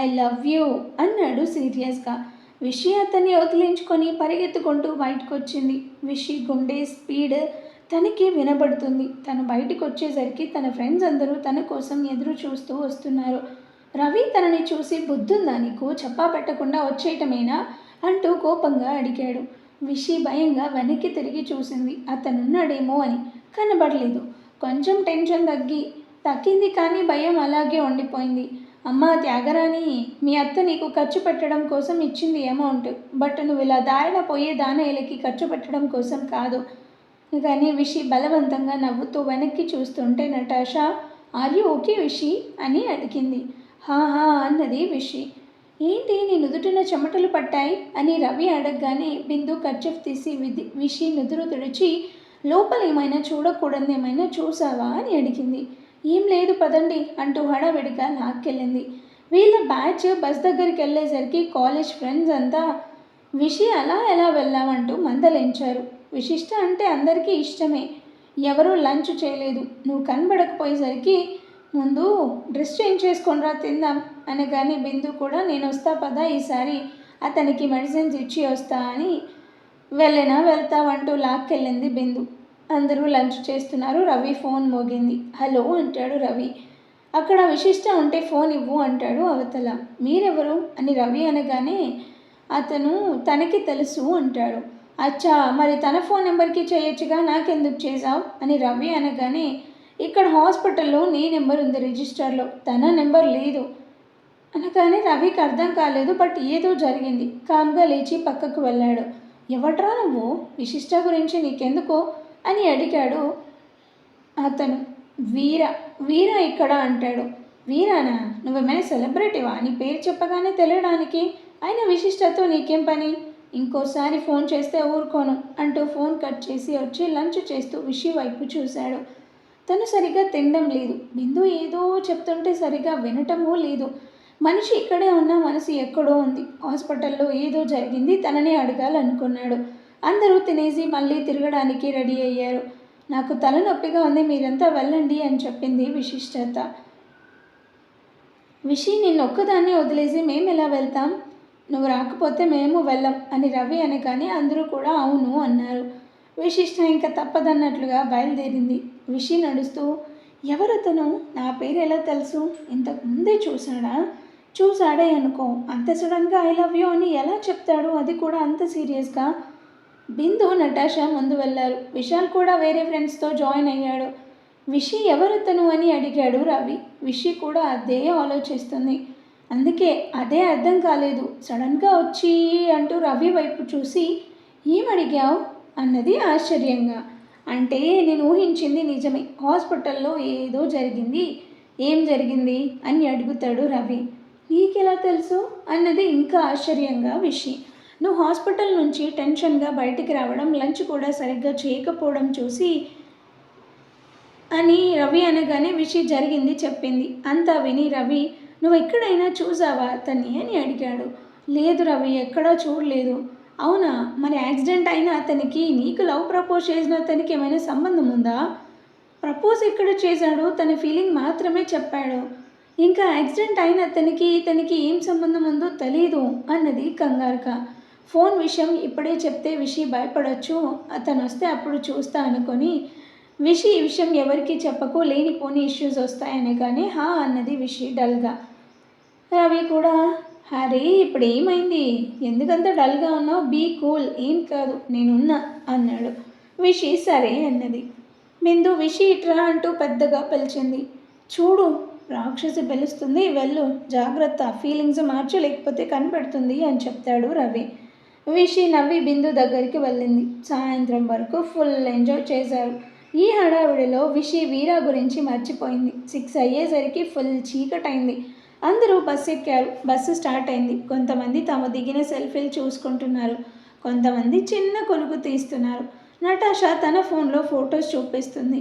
Speaker 1: ఐ లవ్ యూ అన్నాడు సీరియస్గా. విషి అతన్ని వదిలించుకొని పరిగెత్తుకుంటూ బయటకు వచ్చింది. విషి గుండె స్పీడ్ తనకి వినబడుతుంది. తను బయటకు వచ్చేసరికి తన ఫ్రెండ్స్ అందరూ తన కోసం ఎదురు చూస్తూ వస్తున్నారు. రవి తనని చూసి బుద్ధుందా నీకు, చెప్పా పెట్టకుండా వచ్చేయటమేనా అంటూ కోపంగా అడిగాడు. విషి భయంగా వెనక్కి తిరిగి చూసింది, అతనున్నాడేమో అని. కనబడలేదు. కొంచెం టెన్షన్ తగ్గింది, కానీ భయం అలాగే ఉండిపోయింది. అమ్మా త్యాగరాణి, మీ అత్త నీకు ఖర్చు పెట్టడం కోసం ఇచ్చింది అమౌంట్, బట్ నువ్వు ఇలా దారిన పోయే దానయ్యలకి ఖర్చు పెట్టడం కోసం కాదు. కానీ విషి బలవంతంగా నవ్వుతూ వెనక్కి చూస్తుంటే Natasha, are you okay Vishi అని అడిగింది. హా అన్నది విషి. ఏంటి నీ నుదుటిన చెమటలు పట్టాయి అని రవి అడగగానే బిందు కర్చీఫ్ తీసి విషి నుదురు తుడిచి, లోపల ఏమైనా చూడకూడదు ఏమైనా చూసావా అని అడిగింది. ఏం లేదు పదండి అంటూ హడావిడిగా లాక్కెళ్ళింది. వీళ్ళ బ్యాచ్ బస్ దగ్గరికి వెళ్ళేసరికి కాలేజ్ ఫ్రెండ్స్ అంతా విషి అలా ఎలా వెళ్ళామంటూ మందలించారు. విశిష్ట అంటే అందరికీ ఇష్టమే. ఎవరూ లంచ్ చేయలేదు. నువ్వు కనబడకపోయేసరికి ముందు డ్రెస్ చేంజ్ చేసుకొనిరా తిందాం అనగానే బిందు కూడా నేను వస్తా పదా, ఈసారి అతనికి మెడిసిన్స్ ఇచ్చి వస్తా అని వెళ్తావంటూ లాక్కెళ్ళింది బిందు. అందరూ లంచ్ చేస్తున్నారు. రవి ఫోన్ మోగింది. హలో అంటాడు రవి. అక్కడ విశిష్ట ఉంటే ఫోన్ ఇవ్వు అంటాడు అవతల. మీరెవరు అని రవి అనగానే అతను తనకి తెలుసు అంటాడు. అచ్చా, మరి తన ఫోన్ నెంబర్కి చేయొచ్చుగా, నాకెందుకు చేసావు అని రవి అనగానే ఇక్కడ హాస్పిటల్లో నీ నెంబర్ ఉంది రిజిస్టర్లో, తన నెంబర్ లేదు అనగానే రవికి అర్థం కాలేదు. బట్ ఏదో జరిగింది. కామ్గా లేచి పక్కకు వెళ్ళాడు. ఎవట్రా నువ్వు, విశిష్ట గురించి నీకెందుకో అని అడిగాడు అతను. వీర ఇక్కడ అంటాడు. వీరానా, నువ్వేమైనా సెలబ్రిటీవా, నీ పేరు చెప్పగానే తెలియడానికి, అయినా విశిష్టతో నీకేం పని, ఇంకోసారి ఫోన్ చేస్తే ఊరుకోను అంటూ ఫోన్ కట్ చేసి వచ్చి లంచ్ చేస్తూ విషి వైపు చూశాడు. తను సరిగా తినడం లేదు. బిందు ఏదో చెప్తుంటే సరిగా వినటమూ లేదు. మనిషి ఇక్కడే ఉన్న మనసు ఎక్కడో ఉంది. హాస్పిటల్లో ఏదో జరిగింది, తననే అడగాలనుకున్నాడు. అందరూ తినేసి మళ్ళీ తిరగడానికి రెడీ అయ్యారు. నాకు తలనొప్పిగా ఉంది, మీరంతా వెళ్ళండి అని చెప్పింది విశిష్టత. విషి నిన్నొక్కదాన్ని వదిలేసి మేము ఎలా వెళ్తాం, నువ్వు రాకపోతే మేము వెళ్ళం అని రవి అనగానే అందరూ కూడా అవును అన్నారు. విశిష్ట ఇంకా తప్పదన్నట్లుగా బయలుదేరింది. విషి నడుస్తూ, ఎవరతను, నా పేరు ఎలా తెలుసు, ఇంతకు ముందే చూశాడే అనుకో, అంత సడన్గా ఐ లవ్ యూ అని ఎలా చెప్తాడు, అది కూడా అంత సీరియస్గా. బిందు నటాషా ముందు వెళ్ళారు. విశాల్ కూడా వేరే ఫ్రెండ్స్తో జాయిన్ అయ్యాడు. విషి ఎవరతను అని అడిగాడు రవి. విషి కూడా అదే ఆలోచిస్తుంది. అందుకే అదే అర్థం కాలేదు. సడన్గా వచ్చి అంటూ రవి వైపు చూసి ఏమడిగావు అన్నది ఆశ్చర్యంగా. అంటే నేను ఊహించింది నిజమే, హాస్పిటల్లో ఏదో జరిగింది. ఏం జరిగింది అని అడుగుతాడు రవి. నీకెలా తెలుసు అన్నది ఇంకా ఆశ్చర్యంగా విషి. నువ్వు హాస్పిటల్ నుంచి టెన్షన్గా బయటికి రావడం, లంచ్ కూడా సరిగ్గా చేయకపోవడం చూసి అని రవి అనగానే విషి జరిగింది చెప్పింది. అంతా విని రవి, నువ్వు ఎక్కడైనా చూసావా అతన్ని అని అడిగాడు. లేదు రవి, ఎక్కడా చూడలేదు. అవునా, మరి యాక్సిడెంట్ అయిన అతనికి నీకు లవ్ ప్రపోజ్ చేసిన అతనికి ఏమైనా సంబంధం ఉందా? ప్రపోజ్ ఎక్కడ చేశాడు, తన ఫీలింగ్ మాత్రమే చెప్పాడు. ఇంకా యాక్సిడెంట్ అయిన అతనికి ఇతనికి ఏం సంబంధం ఉందో తెలీదు అన్నది కంగారుగా. ఫోన్ విషయం ఇప్పుడే చెప్తే విషి భయపడొచ్చు, అతను వస్తే అప్పుడు చూస్తా అనుకొని విషి ఈ విషయం ఎవరికి చెప్పకు, లేనిపోని ఇష్యూస్ వస్తాయనగానే హా అన్నది విషి డల్గా. రవి కూడా అరే ఇప్పుడు ఏమైంది, ఎందుకంత డల్గా ఉన్నావు, బీ కూల్, ఏం కాదు నేనున్నా అన్నాడు. విషి సరే అన్నది. బిందు విషి ఇట్రా అంటూ పెద్దగా పిలిచింది. చూడు రాక్షసి పిలుస్తుంది, వెళ్ళు, జాగ్రత్త, ఫీలింగ్స్ మార్చలేకపోతే కనిపెడుతుంది అని చెప్తాడు రవి. విషి నవ్వి బిందు దగ్గరికి వెళ్ళింది. సాయంత్రం వరకు ఫుల్ ఎంజాయ్ చేశారు. ఈ హడావిడిలో విషి వీరా గురించి మర్చిపోయింది. 6 అయ్యేసరికి ఫుల్ చీకటైంది. అందరూ బస్సు ఎక్కారు. బస్సు స్టార్ట్ అయింది. కొంతమంది తమ దిగిన సెల్ఫీలు చూసుకుంటున్నారు, కొంతమంది చిన్న కొనుగు తీస్తున్నారు. నటాషా తన ఫోన్లో ఫొటోస్ చూపిస్తుంది.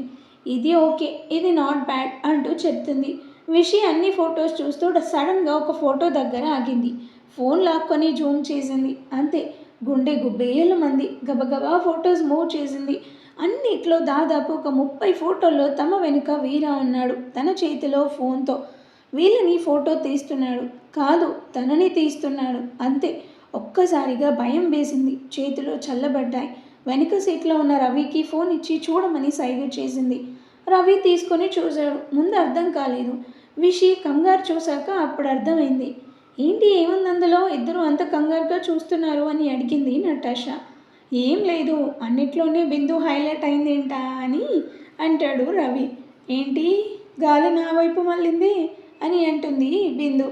Speaker 1: ఇది ఓకే, ఇది నాట్ బ్యాడ్ అంటూ చెప్తుంది. విషి అన్ని ఫొటోస్ చూస్తూ సడన్గా ఒక ఫోటో దగ్గర ఆగింది. ఫోన్ లాక్కొని జూమ్ చేసింది. అంతే, గుండె గుబ్బేళ్ళ మంది. గబగబా ఫొటోస్ మూవ్ చేసింది. అన్నిట్లో దాదాపు ఒక 30 ఫోటోల్లో తమ వెనుక వీరా ఉన్నాడు, తన చేతిలో ఫోన్తో. వీళ్ళని ఫోటో తీస్తున్నాడు కాదు, తనని తీస్తున్నాడు. అంతే, ఒక్కసారిగా భయం వేసింది. చేతిలో చల్లబడ్డాయి. వెనుక సీట్లో ఉన్న రవికి ఫోన్ ఇచ్చి చూడమని సైగ చేసింది. రవి తీసుకొని చూశాడు. ముందు అర్థం కాలేదు. విషి కంగారు చూశాక అప్పుడు అర్థమైంది. ఏంటి ఏముంది అందులో, ఇద్దరు అంత కంగారుగా చూస్తున్నారు అని అడిగింది నటాషా. ఏం లేదు, అన్నిట్లోనే బిందు హైలైట్ అయిందేంటా అని అంటాడు రవి. ఏంటి గాలి నా వైపు మళ్ళింది అని అంటుంది బిందు.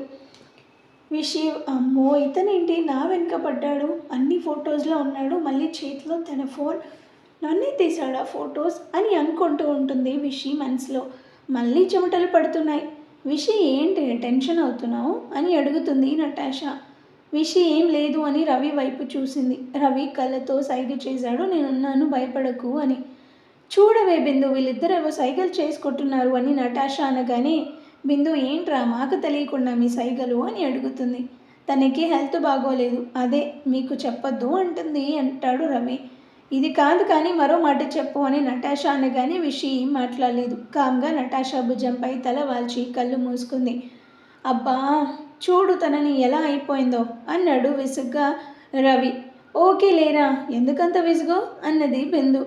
Speaker 1: విషి అమ్మో ఇతనేంటి నా వెనుక పడ్డాడు, అన్ని ఫొటోస్లో ఉన్నాడు, మళ్ళీ చేతిలో తన ఫోన్, నన్నే తీశాడా ఫొటోస్ అని అనుకుంటూ ఉంటుంది విషి మనసులో. మళ్ళీ చెమటలు పడుతున్నాయి. విషి ఏంటి టెన్షన్ అవుతున్నావు అని అడుగుతుంది నటాషా. విషి ఏం లేదు అని రవి వైపు చూసింది. రవి కళ్ళతో సైగ చేశాడు, నేనున్నాను భయపడకు అని. చూడవే బిందు, వీళ్ళిద్దరేవో సైగలు చేసుకుంటున్నారు అని నటాషా అనగానే, బిందు ఏంట్రా మాకు తెలియకుండా మీ సైగలు అని అడుగుతుంది. తనకి హెల్త్ బాగోలేదు, అదే మీకు చెప్పొద్దు అంటుంది అంటాడు రవి. ఇది కాదు కానీ మరో మాట చెప్పు అని నటాషా అనగానే విషి ఏం మాట్లాడలేదు. కామ్గా నటాషా భుజంపై తల వాల్చి కళ్ళు మూసుకుంది. అబ్బా చూడు తనని ఎలా అయిపోయిందో అన్నాడు విసుగ్గా రవి. ఓకే లేరా, ఎందుకంత విసుగో అన్నది బిందు.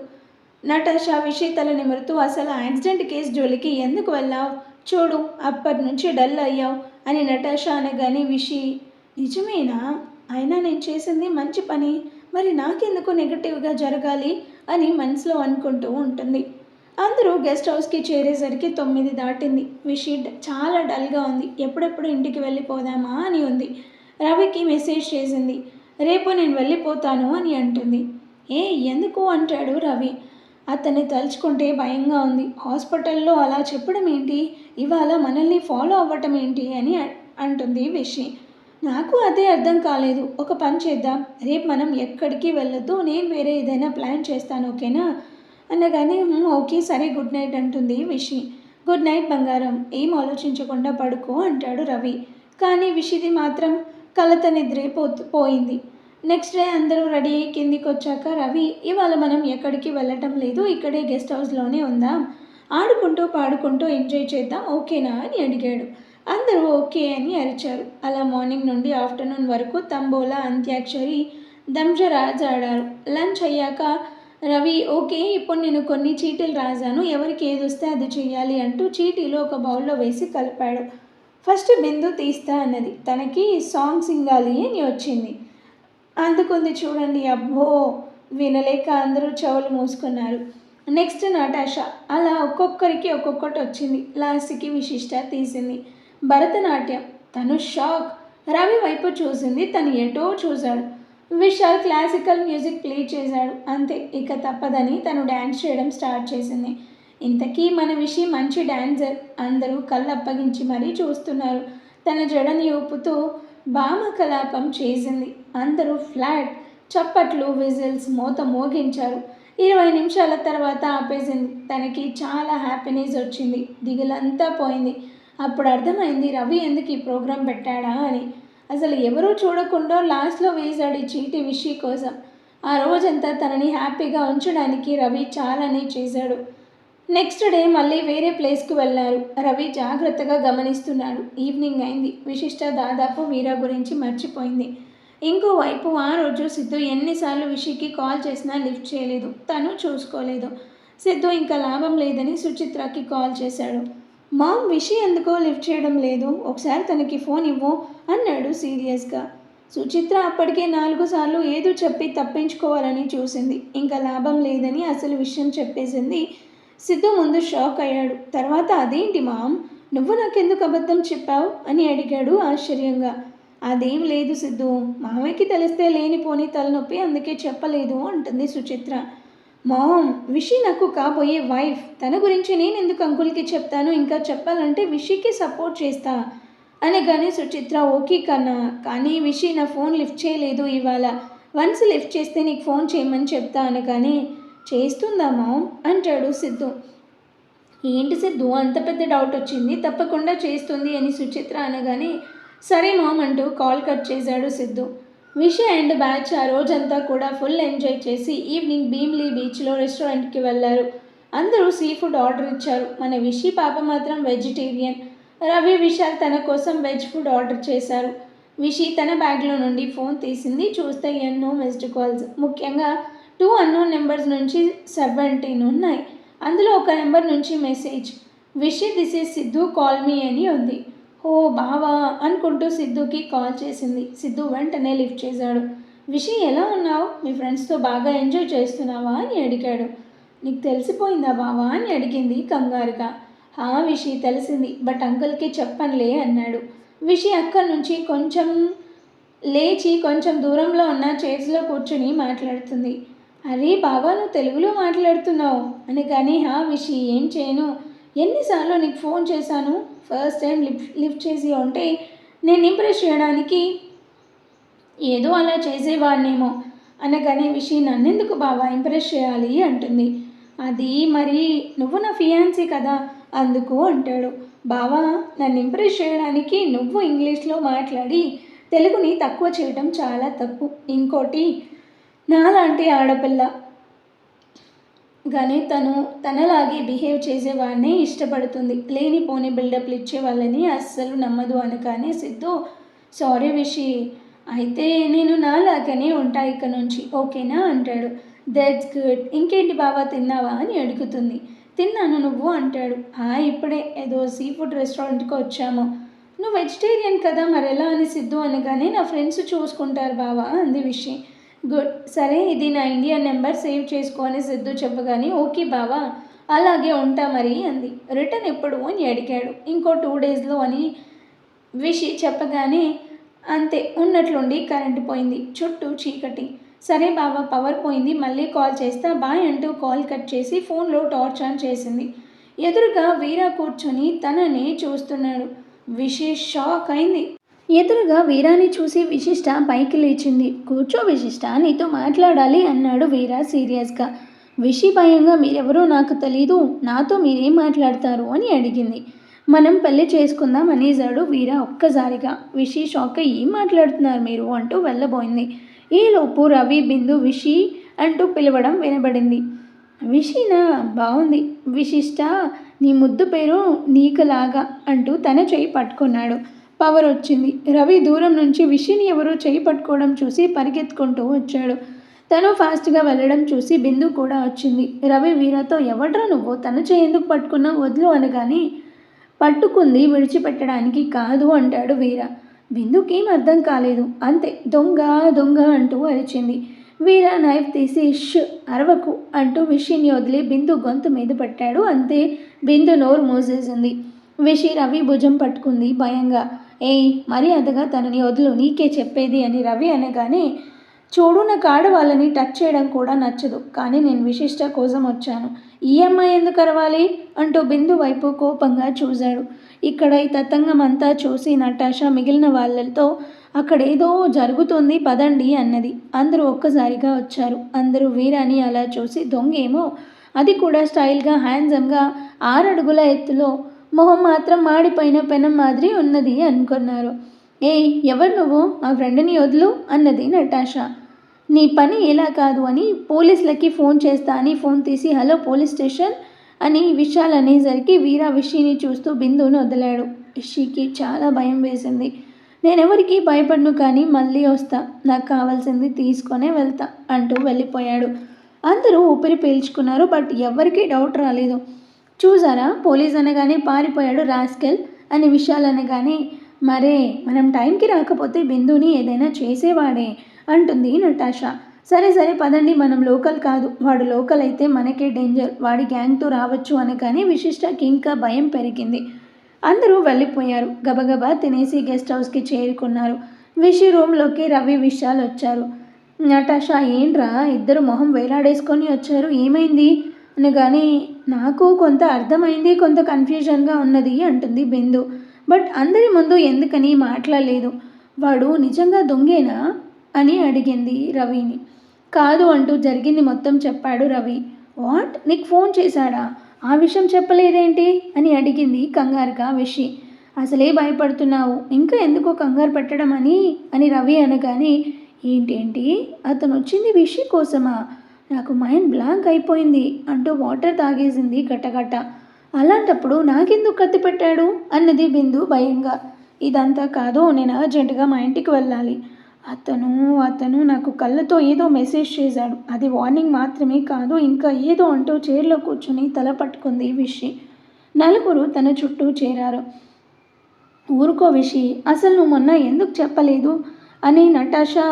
Speaker 1: నటాషా విషి తల నిమురుతూ, అసలు యాక్సిడెంట్ కేసు జోలికి ఎందుకు వెళ్ళావు, చూడు అప్పటి నుంచి డల్ అయ్యావు అని నటాషా అనగానే విషి నిజమేనా, అయినా నేను చేసింది మంచి పని, మరి నాకెందుకు నెగటివ్గా జరగాలి అని మనసులో అనుకుంటూ ఉంటుంది. అందరూ గెస్ట్ హౌస్కి చేరేసరికి 9 దాటింది. విషి చాలా డల్గా ఉంది. ఎప్పుడెప్పుడు ఇంటికి వెళ్ళిపోదామా అని ఉంది. రవికి మెసేజ్ చేసింది. రేపు నేను వెళ్ళిపోతాను అని అంటుంది. ఏ ఎందుకు అంటాడు రవి. అతన్ని తలుచుకుంటే భయంగా ఉంది. హాస్పిటల్లో అలా చెప్పడం ఏంటి, ఇవాళ మనల్ని ఫాలో అవ్వటం ఏంటి అని అంటుంది విషి. నాకు అదే అర్థం కాలేదు. ఒక పని చేద్దాం, రేపు మనం ఎక్కడికి వెళ్ళొద్దు, నేను వేరే ఏదైనా ప్లాన్ చేస్తాను ఓకేనా అనగానే ఓకే సరే గుడ్ నైట్ అంటుంది విషి. గుడ్ నైట్ బంగారం, ఏం ఆలోచించకుండా పడుకో అంటాడు రవి. కానీ విషిది మాత్రం కలత నిద్రే పోయింది. నెక్స్ట్ డే అందరూ రెడీ అయ్యి కిందికి వచ్చాక రవి, ఇవాళ మనం ఎక్కడికి వెళ్ళటం లేదు, ఇక్కడే గెస్ట్ హౌస్లోనే ఉందాం, ఆడుకుంటూ పాడుకుంటూ ఎంజాయ్ చేద్దాం ఓకేనా అని అడిగాడు. అందరూ ఓకే అని అరిచారు. అలా మార్నింగ్ నుండి ఆఫ్టర్నూన్ వరకు తంబోలా, అంత్యాక్షరి, దంజరాజ్ ఆడారు. లంచ్ అయ్యాక రవి ఓకే ఇప్పుడు నేను కొన్ని చీటీలు రాశాను, ఎవరికి ఏది వస్తే అది చెయ్యాలి అంటూ చీటీలు ఒక బౌల్లో వేసి కలిపాడు. ఫస్ట్ బిందు తీస్తా అన్నది. తనకి సాంగ్ సింగాలి అని వచ్చింది. అందుకుంది చూడండి. అబ్బో వినలేక అందరూ చెవులు మూసుకున్నారు. Next Natasha. అలా ఒక్కొక్కరికి ఒక్కొక్కటి వచ్చింది. లాస్ట్కి విశిష్ట తీసింది భరతనాట్యం. తను షాక్. రవి వైపు చూసింది. తను ఎటో చూశాడు. విశాల్ క్లాసికల్ మ్యూజిక్ ప్లే చేశాడు. అంతే, ఇక తప్పదని తను డ్యాన్స్ చేయడం స్టార్ట్ చేసింది. ఇంతకీ మన విషి మంచి డ్యాన్సర్. అందరూ కళ్ళు అప్పగించి మరీ చూస్తున్నారు. తన జడని ఊపుతూ భామ కలాపం చేసింది. అందరూ ఫ్లాట్, చప్పట్లు, విజిల్స్ మోత మోగించారు. 20 నిమిషాల తర్వాత ఆపేసింది. తనకి చాలా హ్యాపీనెస్ వచ్చింది. దిగులంతా పోయింది. అప్పుడు అర్థమైంది రవి ఎందుకు ఈ ప్రోగ్రాం పెట్టాడా అని. అసలు ఎవరూ చూడకుండా లాస్ట్లో వేశాడు ఈ చీటి విషి కోసం. ఆ రోజంతా తనని హ్యాపీగా ఉంచడానికి రవి చాలానే చేశాడు. నెక్స్ట్ డే మళ్ళీ వేరే ప్లేస్కి వెళ్ళారు. రవి జాగ్రత్తగా గమనిస్తున్నాడు. ఈవినింగ్ అయింది. విశిష్ట దాదాపు వీరా గురించి మర్చిపోయింది. ఇంకోవైపు ఆ రోజు సిద్ధు ఎన్నిసార్లు విషికి కాల్ చేసినా లిఫ్ట్ చేయలేదు. తను చూసుకోలేదు. సిద్ధు ఇంకా లాభం లేదని సుచిత్రకి కాల్ చేశాడు. మామ్ విషి ఎందుకో లిఫ్ట్ చేయడం లేదు, ఒకసారి తనకి ఫోన్ ఇవ్వు అన్నాడు సీరియస్గా. సుచిత్ర అప్పటికే 4 సార్లు ఏదో చెప్పి తప్పించుకోవాలని చూసింది. ఇంకా లాభం లేదని అసలు విషయం చెప్పేసింది. సిద్ధు ముందు షాక్ అయ్యాడు. తర్వాత అదేంటి మామ్, నువ్వు నాకెందుకు అబద్ధం చెప్పావు అని అడిగాడు ఆశ్చర్యంగా. అదేం లేదు సిద్ధు, మామయ్యకి తెలిస్తే లేనిపోని తలనొప్పి, అందుకే చెప్పలేదు అంటుంది సుచిత్ర. మామ్ విషి నాకు కాబోయే వైఫ్, తన గురించి నేను ఎందుకు అంకుల్కి చెప్తాను, ఇంకా చెప్పాలంటే విషికి సపోర్ట్ చేస్తా అనగానే సుచిత్ర ఓకే కన్నా, కానీ విషి నా ఫోన్ లిఫ్ట్ చేయలేదు ఇవాళ, వన్స్ లిఫ్ట్ చేస్తే నీకు ఫోన్ చేయమని చెప్తా అనగానే చేస్తుందా మామ్ అంటాడు సిద్ధు. ఏంటి సిద్ధు అంత పెద్ద డౌట్ వచ్చింది, తప్పకుండా చేస్తుంది అని సుచిత్ర అనగానే సరే మామ్ అంటూ కాల్ కట్ చేశాడు సిద్ధు. విషి అండ్ బ్యాచ్ ఆ రోజంతా కూడా ఫుల్ ఎంజాయ్ చేసి ఈవినింగ్ భీమ్లీ బీచ్లో రెస్టారెంట్కి వెళ్ళారు. అందరూ సీ ఫుడ్ ఆర్డర్ ఇచ్చారు. మన విషి పాప మాత్రం వెజిటేరియన్. రవి, విశాల్ తన కోసం వెజ్ ఫుడ్ ఆర్డర్ చేశారు. విషి తన బ్యాగ్లో నుండి ఫోన్ తీసింది. చూస్తే ఎన్నో మిస్డ్ కాల్స్, ముఖ్యంగా 2 అన్నోన్ నెంబర్స్ నుంచి 17 ఉన్నాయి. అందులో ఒక నెంబర్ నుంచి message. Wish this is Siddhu call me అని ఉంది. ఓ బావా అనుకుంటూ సిద్ధుకి కాల్ చేసింది. సిద్ధు వెంటనే లిఫ్ట్ చేశాడు. విషి ఎలా ఉన్నావు? మీ ఫ్రెండ్స్తో బాగా ఎంజాయ్ చేస్తున్నావా అని అడిగాడు. నీకు తెలిసిపోయిందా బావా అని అడిగింది కంగారుగా. విషి తెలిసింది, బట్ అంకుల్కి చెప్పనులే అన్నాడు. విషి అక్కడి నుంచి లేచి కొంచెం దూరంలో ఉన్న చైర్స్లో కూర్చుని మాట్లాడుతుంది. అరే బావా, నువ్వు తెలుగులో మాట్లాడుతున్నావు అని. కానీ విషి ఏం చేయను, ఎన్నిసార్లు నీకు ఫోన్ చేశాను, ఫస్ట్ టైం లిఫ్ట్ చేసి ఉంటే నేను ఇంప్రెస్ చేయడానికి ఏదో అలా చేసేవాడినేమో అనగానే విషి నన్నెందుకు బావా ఇంప్రెస్ చేయాలి అంటుంది. అది మరి నువ్వు నా ఫియాన్సీ కదా అందుకు అంటాడు. బావా, నన్ను ఇంప్రెస్ చేయడానికి నువ్వు ఇంగ్లీష్లో మాట్లాడి తెలుగుని తక్కువ చేయడం చాలా తప్పు. ఇంకోటి, నాలాంటి ఆడపిల్ల కానీ తనలాగే బిహేవ్ చేసేవాడిని ఇష్టపడుతుంది. లేనిపోని బిల్డప్లు ఇచ్చే వాళ్ళని అస్సలు నమ్మదు అనగానే సిద్ధు, సారీ విషి, అయితే నేను నాలాగనే ఉంటా ఇక నుంచి, ఓకేనా అంటాడు. That's good. ఇంకేంటి బావా, తిన్నావా అని అడుగుతుంది. తిన్నాను, నువ్వు అంటాడు. ఇప్పుడే ఏదో సీ ఫుడ్ రెస్టారెంట్కి వచ్చాము. నువ్వు వెజిటేరియన్ కదా, మరెలా అని సిద్ధు అనగానే నా ఫ్రెండ్స్ చూసుకుంటారు బావా అంది విషి. గుడ్, సరే ఇది నా ఇండియన్ నెంబర్, సేవ్ చేసుకో అని సిద్ధు చెప్పగానే ఓకే బావా, అలాగే ఉంటా మరి అంది. రిటర్న్ ఎప్పుడు అని అడిగాడు. ఇంకో 2 డేస్లో అని విషి చెప్పగానే అంతే, ఉన్నట్లుండి కరెంటు పోయింది. చుట్టూ చీకటి. సరే బావా, పవర్ పోయింది, మళ్ళీ కాల్ చేస్తా, బాయ్ అంటూ కాల్ కట్ చేసి ఫోన్లో టార్చ్ ఆన్ చేసింది. ఎదురుగా వీరా కూర్చొని తననే చూస్తున్నాడు. విషి షాక్ అయింది. ఎదురుగా వీరాని చూసి విశిష్ట పైకి లేచింది. కూర్చో విశిష్ట, నీతో మాట్లాడాలి అన్నాడు వీరా సీరియస్గా. విషి భయంగా, మీరెవరో నాకు తెలీదు, నాతో మీరేం మాట్లాడతారు అని అడిగింది. మనం పెళ్లి చేసుకుందాం అనేసాడు వీరా ఒక్కసారిగా. విషి షాక్ అయ్యి, ఏం మాట్లాడుతున్నారు మీరు అంటూ వెళ్ళబోయింది. ఈలోపు రవి బిందు విషి అంటూ పిలవడం వినబడింది. విషినా, బాగుంది విశిష్ట, నీ ముద్దు పేరు నీకులాగా అంటూ తన చెయ్యి పట్టుకున్నాడు. పవర్ వచ్చింది. రవి దూరం నుంచి విషిని ఎవరో చెయ్యి పట్టుకోవడం చూసి పరిగెత్తుకుంటూ వచ్చాడు. తను ఫాస్ట్గా వెళ్ళడం చూసి బిందు కూడా వచ్చింది. రవి వీరాతో, ఎవడ్రా నువ్వు, తన చెయ్యి ఎందుకు పట్టుకున్నావు, వదులు అనగానే, పట్టుకుంది విడిచిపెట్టడానికి కాదు అంటాడు వీర. బిందుకేం అర్థం కాలేదు. అంతే, దొంగ దొంగ అంటూ అరిచింది. వీర నైఫ్ తీసి అరవకు అంటూ విషిని వదిలి బిందు గొంతు మీద పెట్టాడు. అంతే, బిందు నోరు మూసేసింది. విషి రవి భుజం పట్టుకుంది భయంగా. మర్యాదగా తనని వదులు, నీకే చెప్పేది అని రవి అనగానే, చూడు, నాకు ఆడవాళ్ళని టచ్ చేయడం కూడా నచ్చదు, కానీ నేను విశిష్ట కోసం వచ్చాను, ఈ అమ్మాయి ఎందుకు అరవాలి అంటూ బిందు వైపు కోపంగా చూశాడు. ఇక్కడ ఈ తతంగం అంతా చూసి నటాషా మిగిలిన వాళ్ళతో అక్కడేదో జరుగుతుంది పదండి అన్నది. అందరూ ఒక్కసారిగా వచ్చారు. అందరూ వీరాని అలా చూసి, దొంగేమో, అది కూడా స్టైల్గా హ్యాండ్సమ్గా 6 అడుగుల ఎత్తులో, మొహం మాత్రం మాడిపోయిన పెనం మాదిరి ఉన్నది అనుకున్నారు. ఎవరు నువ్వు, మా ఫ్రెండ్ని వదులు అన్నది నటాషా. నీ పని ఎలా కాదు అని పోలీసులకి ఫోన్ చేస్తా అని ఫోన్ తీసి, హలో పోలీస్ స్టేషన్ అని విషయాలు అనేసరికి వీరా విషిని చూస్తూ బిందును వదిలాడు. విషికి చాలా భయం వేసింది. నేనెవరికి భయపడను, కానీ మళ్ళీ వస్తా, నాకు కావాల్సింది తీసుకొనే వెళ్తా అంటూ వెళ్ళిపోయాడు. అందరూ ఊపిరి పీల్చుకున్నారు. బట్ ఎవరికీ డౌట్ రాలేదు. చూసారా, పోలీస్ అనగానే పారిపోయాడు రాస్కెల్ అని విషయాలు అనగానే, మరే మనం టైంకి రాకపోతే బిందుని ఏదైనా చేసేవాడే అంటుంది నటాషా. సరే సరే పదండి, మనం లోకల్ కాదు, వాడు లోకల్ అయితే మనకే డేంజర్, వాడి గ్యాంగ్తో రావచ్చు అనగానే విశిష్టకి ఇంకా భయం పెరిగింది. అందరూ వెళ్ళిపోయారు. గబగబా తినేసి గెస్ట్ హౌస్కి చేరుకున్నారు. విషి రూమ్లోకి రవి విషయాలు వచ్చారు. నటాషా, ఏంట్రా ఇద్దరు మొహం వేలాడేసుకొని వచ్చారు, ఏమైంది అనగానే, నాకు కొంత అర్థమైంది, కొంత కన్ఫ్యూజన్గా ఉన్నది అంటుంది బిందు. బట్ అందరి ముందు ఎందుకని మాట్లాడలేదు. వాడు నిజంగా దొంగేనా అని అడిగింది రవిని. కాదు అంటూ జరిగింది మొత్తం చెప్పాడు రవి. వాట్, నీకు ఫోన్ చేశాడా, ఆ విషయం చెప్పలేదేంటి అని అడిగింది కంగారుగా విషి. అసలే భయపడుతున్నావు, ఇంకా ఎందుకో కంగారు పెట్టడం అని రవి అనగానే, ఏంటేంటి, అతను వచ్చింది విషి కోసమా, నాకు మైండ్ బ్లాంక్ అయిపోయింది అంటూ వాటర్ తాగేసింది గటగట. అలాంటప్పుడు నాకెందుకు కత్తి పెట్టాడు అన్నది బిందు భయంగా. ఇదంతా కాదు, నేను అర్జెంటుగా మా ఇంటికి వెళ్ళాలి. అతను నాకు కళ్ళతో ఏదో మెసేజ్ చేశాడు, అది వార్నింగ్ మాత్రమే కాదు, ఇంకా ఏదో అంటూ చైర్లో కూర్చుని తల పట్టుకుంది విషి. నలుగురు తన చుట్టూ చేరారు. ఊరుకో విషి, అసలు నువ్వు మొన్న ఎందుకు చెప్పలేదు అని నటాషా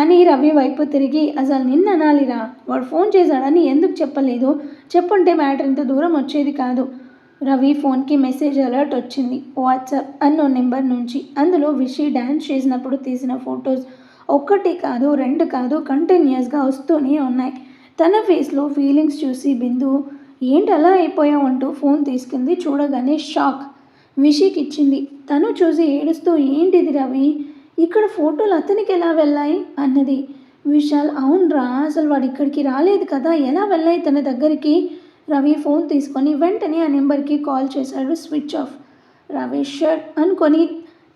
Speaker 1: అని రవి వైపు తిరిగి, అసలు నిన్న అనాలిరా, వాడు ఫోన్ చేశాడని ఎందుకు చెప్పలేదు? చెప్పుంటే మ్యాటర్ ఇంత దూరం వచ్చేది కాదు. రవి ఫోన్కి మెసేజ్ అలర్ట్ వచ్చింది, వాట్సాప్ అన్నో నెంబర్ నుంచి. అందులో విషి డ్యాన్స్ చేసినప్పుడు తీసిన ఫొటోస్ ఒక్కటి కాదు, రెండు కాదు, కంటిన్యూస్గా వస్తూనే ఉన్నాయి. తన ఫేస్లో ఫీలింగ్స్ చూసి బిందు ఏంటి అలా అయిపోయావు అంటూ ఫోన్ తీసుకుంది. చూడగానే షాక్ విషికి ఇచ్చింది. తను చూసి ఏడుస్తూ, ఏంటిది రవి, ఇక్కడ ఫోటోలు అతనికి ఎలా వెళ్ళాయి అన్నది. విశాల్, అవునరా, అసలు వాడు ఇక్కడికి రాలేదు కదా, ఎలా వెళ్ళాయి తన దగ్గరికి? రవి ఫోన్ తీసుకొని వెంటనే ఆ నెంబర్కి కాల్ చేశాడు. Switch off. రవి షర్ట్ అనుకొని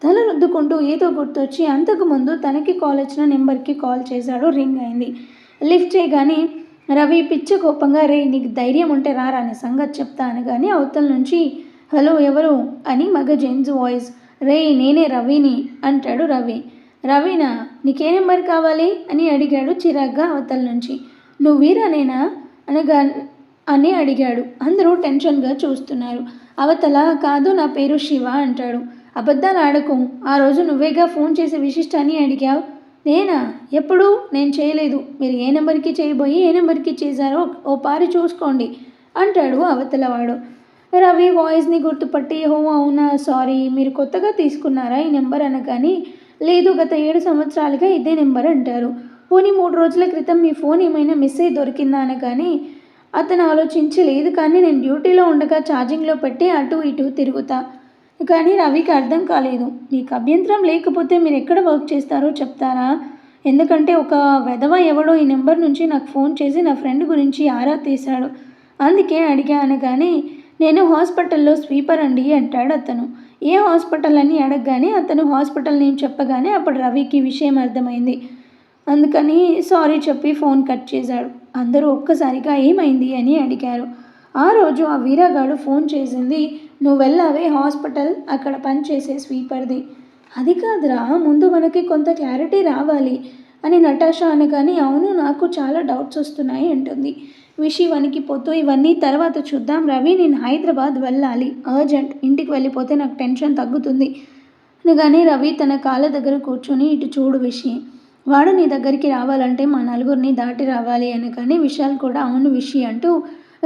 Speaker 1: తల రుద్దుకుంటూ ఏదో గుర్తొచ్చి అంతకుముందు తనకి కాల్ వచ్చిన నెంబర్కి కాల్ చేశాడు. రింగ్ అయింది. లిఫ్ట్ చేయగానే రవి పిచ్చ కోపంగా, రే నీకు ధైర్యం ఉంటే రారా అని సంగతి చెప్తా అనగానే అవతల నుంచి, హలో ఎవరు అని మగ జెంట్స్ వాయిస్. రే నేనే రవిని అంటాడు రవి. రవినా, నీకే నెంబర్ కావాలి అని అడిగాడు చిరాగ్గా అవతల నుంచి. నువ్వు వీరానేనా అని అడిగాడు. అందరూ టెన్షన్గా చూస్తున్నారు. అవతల, కాదు నా పేరు శివ అంటాడు. అబద్ధాలు ఆడకు, ఆ రోజు నువ్వేగా ఫోన్ చేసి విశిష్టాన్ని అడిగావు. నేనా? ఎప్పుడు? నేను చేయలేదు. మీరు ఏ నెంబర్కి చేయబోయి ఏ నెంబర్కి చేశారో ఓ పారి చూసుకోండి అంటాడు అవతలవాడు. రవి వాయిస్ని గుర్తుపట్టి, ఓ అవునా, సారీ, మీరు కొత్తగా తీసుకున్నారా ఈ నెంబర్ అనగాని, లేదు గత 7 సంవత్సరాలుగా ఇదే నెంబర్ అంటారు. పోనీ 3 రోజుల క్రితం మీ ఫోన్ ఏమైనా మిస్ అయి దొరికిందా అనగాని అతను ఆలోచించి, లేదు కానీ నేను డ్యూటీలో ఉండగా ఛార్జింగ్లో పెట్టి అటు ఇటు తిరుగుతా. కానీ రవికి అర్థం కాలేదు. మీకు అభ్యంతరం లేకపోతే మీరు ఎక్కడ వర్క్ చేస్తారో చెప్తారా? ఎందుకంటే ఒక వెధవ ఎవడో ఈ నెంబర్ నుంచి నాకు ఫోన్ చేసి నా ఫ్రెండ్ గురించి ఆరా తీశాడు, అందుకే అడిగా అనగానే, నేను హాస్పిటల్లో స్వీపర్ అండి అంటాడు అతను. ఏ హాస్పిటల్ అని అడగగానే అతను హాస్పిటల్ నేమ్ చెప్పగానే అప్పుడు రవికి విషయం అర్థమైంది. అందుకని సారీ చెప్పి ఫోన్ కట్ చేశాడు. అందరూ ఒక్కసారిగా ఏమైంది అని అడిగారు. ఆ రోజు ఆ వీరగాడు ఫోన్ చేసింది, నువ్వు వెళ్ళావే హాస్పిటల్, అక్కడ పనిచేసే స్వీపర్ది. అది కాదురా, ముందు మనకి కొంత క్లారిటీ రావాలి అని నటాషా అనగానే, అవును నాకు చాలా డౌట్స్ వస్తున్నాయి అంటుంది. విషి వణికిపోతూ, ఇవన్నీ తర్వాత చూద్దాం రవి, నేను హైదరాబాద్ వెళ్ళాలి అర్జెంట్, ఇంటికి వెళ్ళిపోతే నాకు టెన్షన్ తగ్గుతుంది అనగానే రవి తన కాళ్ళ దగ్గర కూర్చొని, ఇటు చూడు విషి, వాడు నీ దగ్గరికి రావాలంటే మా నలుగురిని దాటి రావాలి అనగానే విశాల్ కూడా అవును విషి అంటూ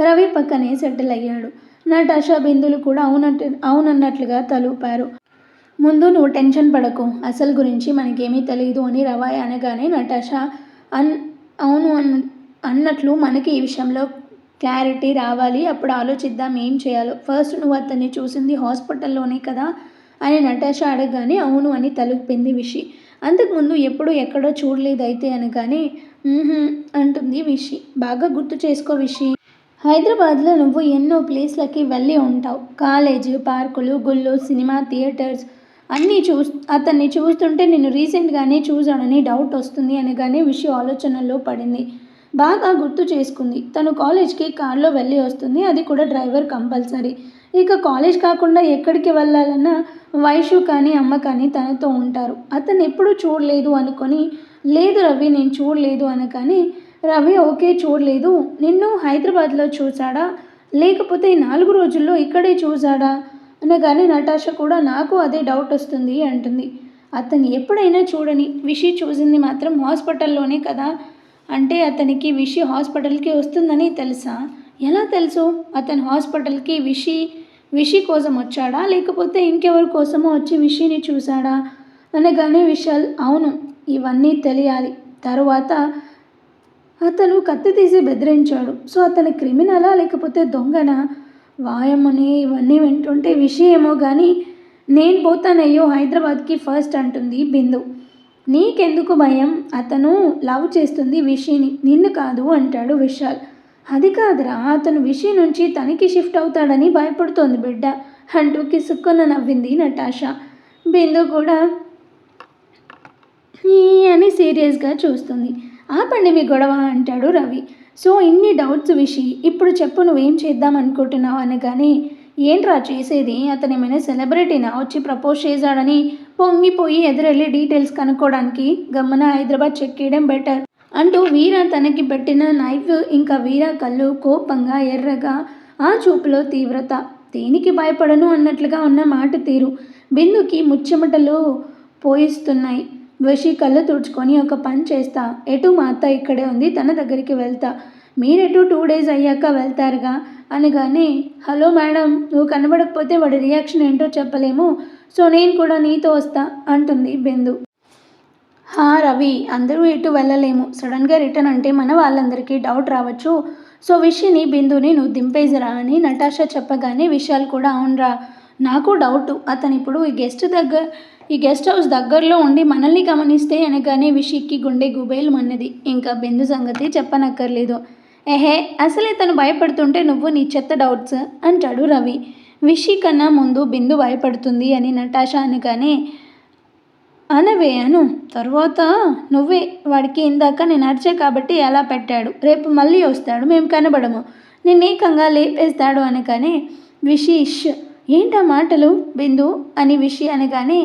Speaker 1: రవి పక్కనే సెటిల్ అయ్యాడు. నటాషా బిందులు కూడా అవునన్నట్లుగా తలూపారు. ముందు నువ్వు టెన్షన్ పడకు, అసలు గురించి మనకేమీ తెలియదు అని రవాయ్ అనగానే నటాషా అవును అన్నట్లు మనకి ఈ విషయంలో క్లారిటీ రావాలి, అప్పుడు ఆలోచిద్దాం ఏం చేయాలో. ఫస్ట్ నువ్వు అతన్ని చూసింది హాస్పిటల్లోనే కదా అని నటాషా అడగగానే అవును అని తలుపింది విషి. అంతకుముందు ఎప్పుడు ఎక్కడో చూడలేదు అయితే అనగానే అంటుంది విషి. బాగా గుర్తు చేసుకో విషి, హైదరాబాద్లో నువ్వు ఎన్నో ప్లేస్లకి వెళ్ళి ఉంటావు, కాలేజీ, పార్కులు, గుళ్ళు, సినిమా థియేటర్స్ అన్నీ అతన్ని చూస్తుంటే నిన్ను రీసెంట్గానే చూశాడని డౌట్ వస్తుంది అనగానే విషి ఆలోచనల్లో పడింది. బాగా గుర్తు చేసుకుంది. తను కాలేజ్కి కార్లో వెళ్ళి వస్తుంది, అది కూడా డ్రైవర్ కంపల్సరీ. ఇక కాలేజ్ కాకుండా ఎక్కడికి వెళ్ళాలన్నా వైషు కానీ అమ్మ కానీ తనతో ఉంటారు. అతను ఎప్పుడూ చూడలేదు అనుకొని, లేదు రవి నేను చూడలేదు అనగానే రవి ఓకే చూడలేదు, నిన్ను హైదరాబాద్లో చూశాడా లేకపోతే 4 రోజుల్లో ఇక్కడే చూశాడా అనగానే నటాషా కూడా నాకు అదే డౌట్ వస్తుంది అంటుంది. అతను ఎప్పుడైనా చూడని విషి చూసింది మాత్రం హాస్పిటల్లోనే కదా, అంటే అతనికి విషి హాస్పిటల్కి వస్తుందని తెలుసా? ఎలా తెలుసు? అతను హాస్పిటల్కి విషి కోసం వచ్చాడా లేకపోతే ఇంకెవరి కోసమో వచ్చి విషిని చూశాడా అనగానే విశాల్, అవును ఇవన్నీ తెలియాలి. తరువాత అతను కత్తి తీసి బెదిరించాడు, సో అతను క్రిమినలా లేకపోతే దొంగనా? వాయమ్మని ఇవన్నీ వింటుంటే విషయమో కానీ నేను పోతానయ్యో హైదరాబాద్కి ఫస్ట్ అంటుంది బిందు. నీకెందుకు భయం, అతను లవ్ చేస్తుంది విషిని, నిన్ను కాదు అంటాడు విశాల్. అది కాదురా, అతను విషి నుంచి తనకి షిఫ్ట్ అవుతాడని భయపడుతోంది బిడ్డ అంటూ కిసుక్కున నవ్వింది నటాషా. బిందు కూడా అని సీరియస్గా చూస్తుంది. ఆపండి మీ గొడవ అంటాడు రవి. సో ఇన్ని డౌట్స్ విషి, ఇప్పుడు చెప్పు నువ్వేం చేద్దాం అనుకుంటున్నావు అనగానే, ఏంట్రా చేసేది, అతను ఏమైనా సెలబ్రిటీనా వచ్చి ప్రపోజ్ చేశాడని పొంగిపోయి ఎదురెళ్ళి డీటెయిల్స్ కనుక్కోవడానికి గమ్మున హైదరాబాద్ చెక్ చేయడం బెటర్ అంటూ వీర తనకి పెట్టిన నైఫ్ ఇంకా వీర కళ్ళు కోపంగా ఎర్రగా, ఆ చూపులో తీవ్రత. దేనికి భయపడను అన్నట్లుగా ఉన్న మాట తీరు బిందుకి ముచ్చెమటలు పోయిస్తున్నాయి. వషి కళ్ళు తుడుచుకొని ఒక పని చేస్తా, ఎటు మా అత్త ఇక్కడే ఉంది, తన దగ్గరికి వెళ్తా, మీరెటు 2 days అయ్యాక వెళ్తారుగా అనగానే, హలో మేడం, నువ్వు కనబడకపోతే వాడి రియాక్షన్ ఏంటో చెప్పలేము, సో నేను కూడా నీతో వస్తా అంటుంది బిందు. రవి, అందరూ ఎటు వెళ్ళలేము, సడన్గా రిటర్న్ అంటే మన వాళ్ళందరికీ డౌట్ రావచ్చు, సో విషిని బిందుని నువ్వు దింపేసిరా అని నటాషా చెప్పగానే విశాల్ కూడా అవునరా, నాకు డౌటు, అతను ఇప్పుడు ఈ గెస్ట్ హౌస్ దగ్గరలో ఉండి మనల్ని గమనిస్తే అనగానే విషికి గుండె గుబేలు మన్నది. ఇంకా బిందు సంగతి చెప్పనక్కర్లేదు. అసలే తను భయపడుతుంటే నువ్వు నీ చెత్త డౌట్స్ అంటాడు రవి. విషి కన్నా ముందు బిందు భయపడుతుంది అని నటాషా అనగానే, అనవే అను, తర్వాత నువ్వే, వాడికి ఇందాక నేను అరిచే కాబట్టి ఎలా పెట్టాడు, రేపు మళ్ళీ వస్తాడు, మేము కనబడము, నిన్నేకంగా లేపేస్తాడు అనగానే విషి ఏంటా మాటలు బిందు అని విషి అనగానే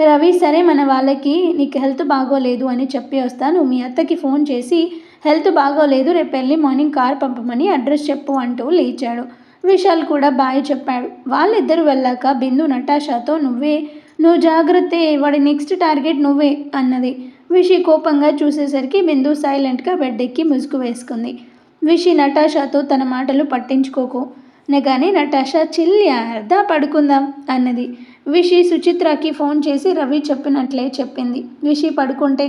Speaker 1: రవి, సరే మన వాళ్ళకి నీకు హెల్త్ బాగోలేదు అని చెప్పి వస్తాను, మీ అత్తకి ఫోన్ చేసి హెల్త్ బాగోలేదు, రేపు ఎర్లీ మార్నింగ్ కార్ పంపమని అడ్రస్ చెప్పు అంటూ లేచాడు. విశాల్ కూడా బాయ్ చెప్పాడు. వాళ్ళిద్దరూ వెళ్ళాక బిందు నటాషాతో నువ్వు జాగ్రత్తే, వాడి నెక్స్ట్ టార్గెట్ నువ్వే అన్నది. విషి కోపంగా చూసేసరికి బిందు సైలెంట్గా బెడ్ ఎక్కి ముసుగు వేసుకుంది. విషి నటాషాతో తన మాటలు పట్టించుకోకు అనగానే నటాషా చిల్యార్దా పడుకుందాం అన్నది. విషి సుచిత్రకి ఫోన్ చేసి రవి చెప్పినట్లే చెప్పింది. విషి పడుకుందే